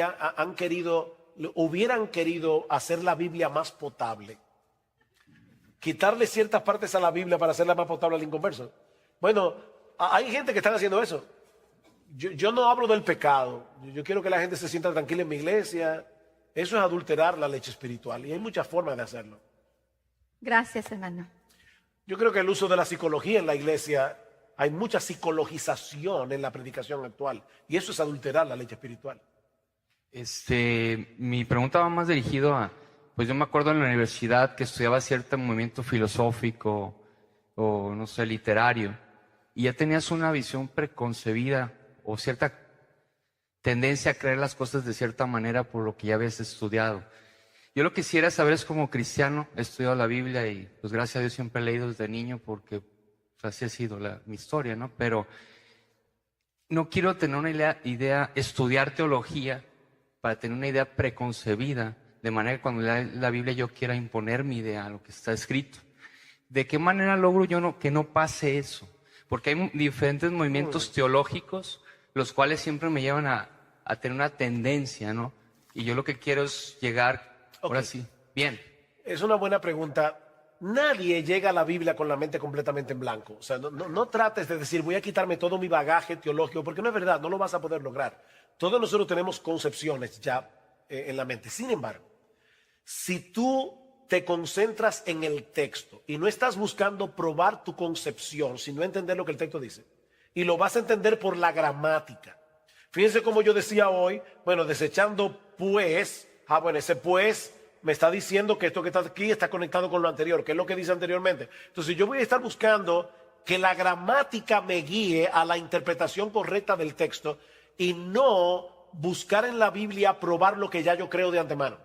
[SPEAKER 1] hubieran querido hacer la Biblia más potable? Quitarle ciertas partes a la Biblia para hacerla más potable al inconverso. Bueno, hay gente que está haciendo eso. Yo no hablo del pecado. Yo quiero que la gente se sienta tranquila en mi iglesia. Eso es adulterar la leche espiritual y hay muchas formas de hacerlo.
[SPEAKER 6] Gracias, hermano.
[SPEAKER 1] Yo creo que el uso de la psicología en la iglesia, hay mucha psicologización en la predicación actual y eso es adulterar la leche espiritual.
[SPEAKER 7] Mi pregunta va más dirigido a, pues yo me acuerdo en la universidad que estudiaba cierto movimiento filosófico o no sé, literario, y ya tenías una visión preconcebida o cierta tendencia a creer las cosas de cierta manera por lo que ya habías estudiado. Yo lo que quisiera saber es, como cristiano, he estudiado la Biblia y pues gracias a Dios siempre he leído desde niño porque pues, así ha sido mi historia, ¿no? Pero no quiero tener una idea, estudiar teología para tener una idea preconcebida, de manera que cuando lea la Biblia yo quiera imponer mi idea a lo que está escrito. ¿De qué manera logro yo que no pase eso? Porque hay diferentes movimientos teológicos, los cuales siempre me llevan a tener una tendencia, ¿no? Y yo lo que quiero es llegar, ahora sí, bien.
[SPEAKER 1] Es una buena pregunta. Nadie llega a la Biblia con la mente completamente en blanco. O sea, no trates de decir, voy a quitarme todo mi bagaje teológico, porque no es verdad, no lo vas a poder lograr. Todos nosotros tenemos concepciones ya en la mente. Sin embargo, si tú te concentras en el texto y no estás buscando probar tu concepción, sino entender lo que el texto dice, y lo vas a entender por la gramática. Fíjense como yo decía hoy, bueno, desechando pues, bueno, ese pues me está diciendo que esto que está aquí está conectado con lo anterior, que es lo que dice anteriormente. Entonces yo voy a estar buscando que la gramática me guíe a la interpretación correcta del texto y no buscar en la Biblia probar lo que ya yo creo de antemano.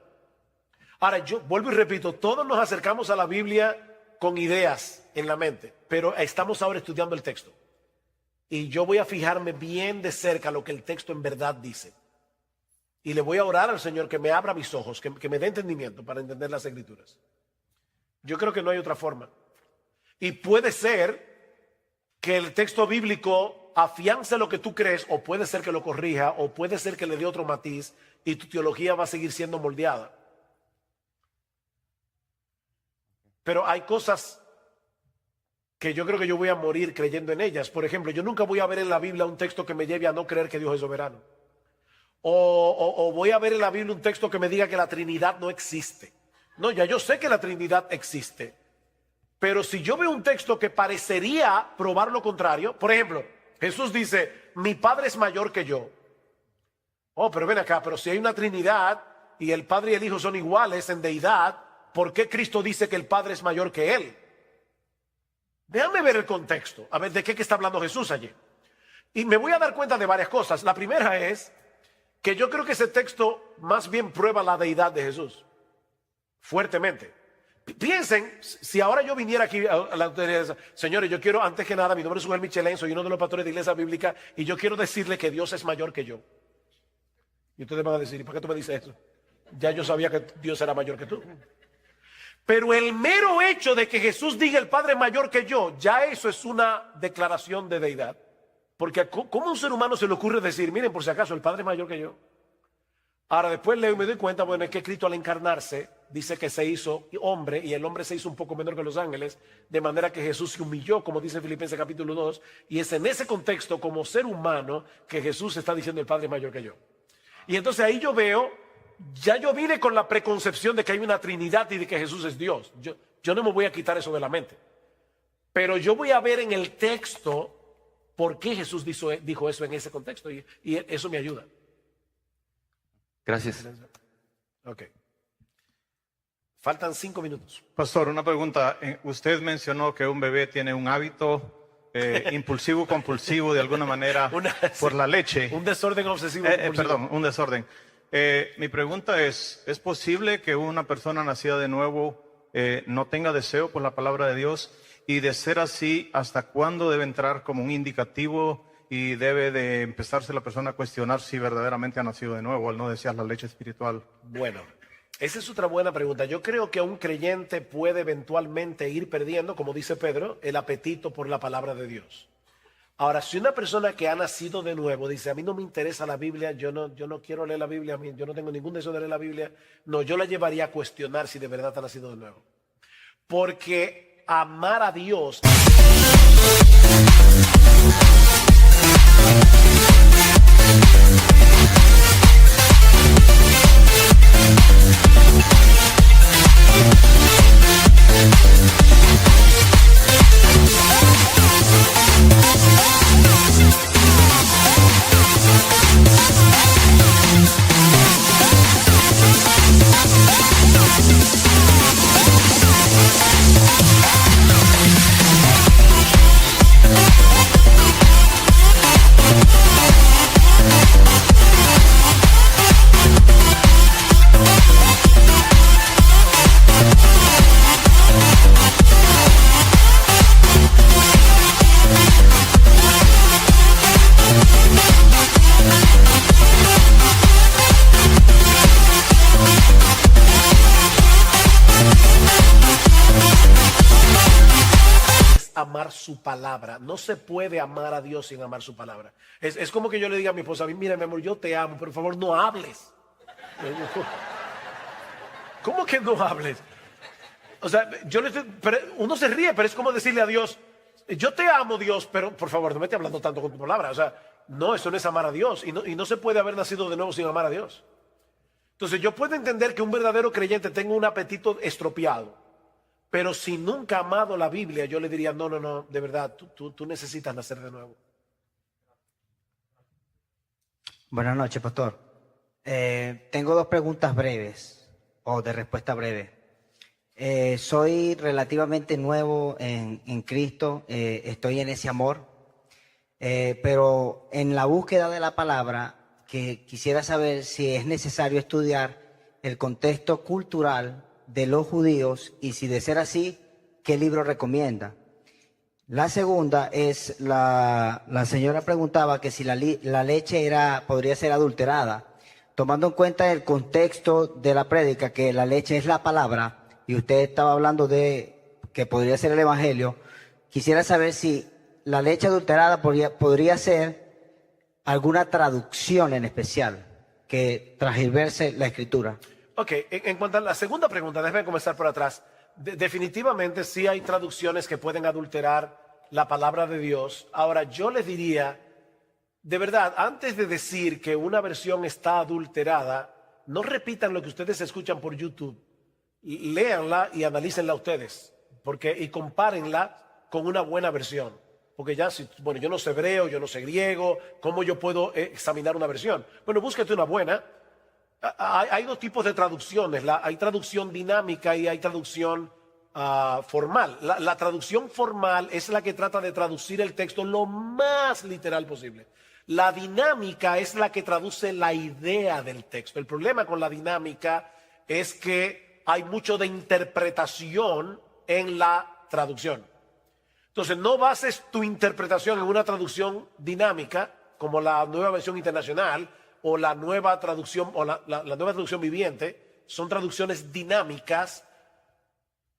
[SPEAKER 1] Ahora, yo vuelvo y repito, todos nos acercamos a la Biblia con ideas en la mente, pero estamos ahora estudiando el texto. Y yo voy a fijarme bien de cerca lo que el texto en verdad dice. Y le voy a orar al Señor que me abra mis ojos, que me dé entendimiento para entender las Escrituras. Yo creo que no hay otra forma. Y puede ser que el texto bíblico afiance lo que tú crees, o puede ser que lo corrija, o puede ser que le dé otro matiz y tu teología va a seguir siendo moldeada. Pero hay cosas que yo creo que yo voy a morir creyendo en ellas. Por ejemplo, yo nunca voy a ver en la Biblia un texto que me lleve a no creer que Dios es soberano. O voy a ver en la Biblia un texto que me diga que la Trinidad no existe. No, ya yo sé que la Trinidad existe. Pero si yo veo un texto que parecería probar lo contrario, por ejemplo, Jesús dice, mi Padre es mayor que yo. Oh, pero ven acá, pero si hay una Trinidad y el Padre y el Hijo son iguales en deidad, ¿por qué Cristo dice que el Padre es mayor que Él? Déjame ver el contexto, a ver de qué está hablando Jesús allí. Y me voy a dar cuenta de varias cosas. La primera es que yo creo que ese texto más bien prueba la deidad de Jesús, fuertemente. Piensen, si ahora yo viniera aquí a la autoridad, señores, yo quiero, antes que nada, mi nombre es Joel Michelén, soy uno de los pastores de Iglesia Bíblica, y yo quiero decirle que Dios es mayor que yo. Y ustedes van a decir, ¿y por qué tú me dices eso? Ya yo sabía que Dios era mayor que tú. Pero el mero hecho de que Jesús diga el Padre es mayor que yo, ya eso es una declaración de deidad. Porque ¿cómo a un ser humano se le ocurre decir, miren, por si acaso, el Padre es mayor que yo? Ahora después leo y me doy cuenta, bueno, es que Cristo al encarnarse dice que se hizo hombre y el hombre se hizo un poco menor que los ángeles, de manera que Jesús se humilló, como dice Filipenses capítulo 2, y es en ese contexto como ser humano que Jesús está diciendo el Padre es mayor que yo. Y entonces ahí yo veo, ya yo vine con la preconcepción de que hay una Trinidad y de que Jesús es Dios. Yo no me voy a quitar eso de la mente. Pero yo voy a ver en el texto por qué Jesús dijo eso en ese contexto y eso me ayuda.
[SPEAKER 7] Gracias.
[SPEAKER 1] Ok. Faltan 5 minutos.
[SPEAKER 8] Pastor, una pregunta. Usted mencionó que un bebé tiene un hábito impulsivo, compulsivo, de alguna manera, por la leche.
[SPEAKER 1] Un desorden obsesivo.
[SPEAKER 8] Perdón, un desorden. Mi pregunta ¿es posible que una persona nacida de nuevo no tenga deseo por la palabra de Dios? Y de ser así, ¿hasta cuándo debe entrar como un indicativo y debe de empezarse la persona a cuestionar si verdaderamente ha nacido de nuevo al no desear la leche espiritual?
[SPEAKER 1] Bueno, esa es otra buena pregunta. Yo creo que un creyente puede eventualmente ir perdiendo, como dice Pedro, el apetito por la palabra de Dios. Ahora, si una persona que ha nacido de nuevo dice, a mí no me interesa la Biblia, yo no quiero leer la Biblia, yo no tengo ningún deseo de leer la Biblia, no, yo la llevaría a cuestionar si de verdad ha nacido de nuevo. Porque amar a Dios... amar su palabra. No se puede amar a Dios sin amar su palabra. Es como que yo le diga a mi esposa, mira mi amor, yo te amo, pero por favor no hables. ¿Cómo que no hables? O sea, uno se ríe, pero es como decirle a Dios, yo te amo Dios, pero por favor no me estés hablando tanto con tu palabra. O sea, no, eso no es amar a Dios y no se puede haber nacido de nuevo sin amar a Dios. Entonces yo puedo entender que un verdadero creyente tenga un apetito estropeado, pero si nunca ha amado la Biblia, yo le diría, no, de verdad, tú necesitas nacer de nuevo.
[SPEAKER 9] Buenas noches, pastor. Tengo dos preguntas breves, o de respuesta breve. Soy relativamente nuevo en Cristo, estoy en ese amor, pero en la búsqueda de la palabra, que quisiera saber si es necesario estudiar el contexto cultural de los judíos y si de ser así, ¿qué libro recomienda? La segunda es, la señora preguntaba que si la leche podría ser adulterada, tomando en cuenta el contexto de la prédica, que la leche es la palabra, y usted estaba hablando de que podría ser el evangelio, quisiera saber si la leche adulterada podría ser alguna traducción en especial que transgiverse la escritura.
[SPEAKER 1] Ok, en cuanto a la segunda pregunta, déjame comenzar por atrás. Definitivamente sí hay traducciones que pueden adulterar la palabra de Dios. Ahora, yo les diría, de verdad, antes de decir que una versión está adulterada, no repitan lo que ustedes escuchan por YouTube. Léanla y analícenla ustedes, y compárenla con una buena versión. Porque ya, yo no sé hebreo, yo no sé griego, ¿cómo yo puedo examinar una versión? Bueno, búsquete una buena. Hay dos tipos de traducciones, hay traducción dinámica y hay traducción formal. La traducción formal es la que trata de traducir el texto lo más literal posible. La dinámica es la que traduce la idea del texto. El problema con la dinámica es que hay mucho de interpretación en la traducción. Entonces, no bases tu interpretación en una traducción dinámica, como la Nueva Versión Internacional, o la nueva traducción, o la nueva traducción viviente. Son traducciones dinámicas,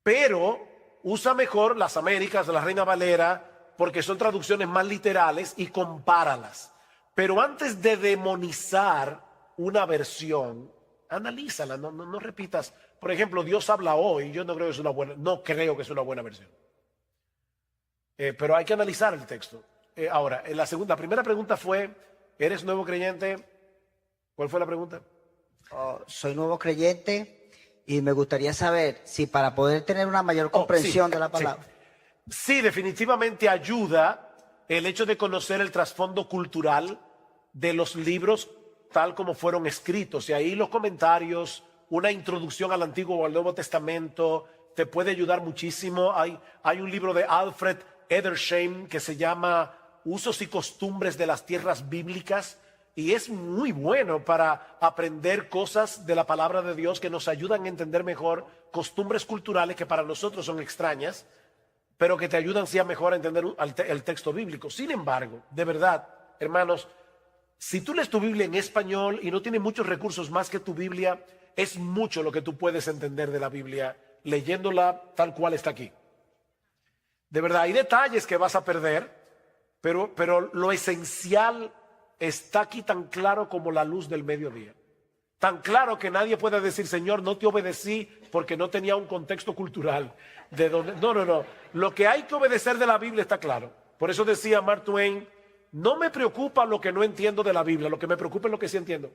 [SPEAKER 1] pero usa mejor las Américas, la Reina Valera, porque son traducciones más literales, y compáralas. Pero antes de demonizar una versión, analízala, no repitas. Por ejemplo, Dios habla hoy, yo no creo que es una buena versión. Pero hay que analizar el texto. Ahora, la primera pregunta fue, ¿eres nuevo creyente? ¿Cuál fue la pregunta?
[SPEAKER 9] Soy nuevo creyente y me gustaría saber si para poder tener una mayor comprensión de la palabra.
[SPEAKER 1] Sí, definitivamente ayuda el hecho de conocer el trasfondo cultural de los libros tal como fueron escritos. Y ahí los comentarios, una introducción al Antiguo o al Nuevo Testamento te puede ayudar muchísimo. Hay un libro de Alfred Edersheim que se llama Usos y Costumbres de las Tierras Bíblicas, y es muy bueno para aprender cosas de la palabra de Dios que nos ayudan a entender mejor costumbres culturales que para nosotros son extrañas, pero que te ayudan sí a mejor a entender el texto bíblico. Sin embargo, de verdad, hermanos, si tú lees tu Biblia en español y no tienes muchos recursos más que tu Biblia, es mucho lo que tú puedes entender de la Biblia leyéndola tal cual está aquí. De verdad, hay detalles que vas a perder, pero lo esencial está aquí tan claro como la luz del mediodía. Tan claro que nadie puede decir, Señor, no te obedecí porque no tenía un contexto cultural. De donde... No. Lo que hay que obedecer de la Biblia está claro. Por eso decía Mark Twain, no me preocupa lo que no entiendo de la Biblia, lo que me preocupa es lo que sí entiendo.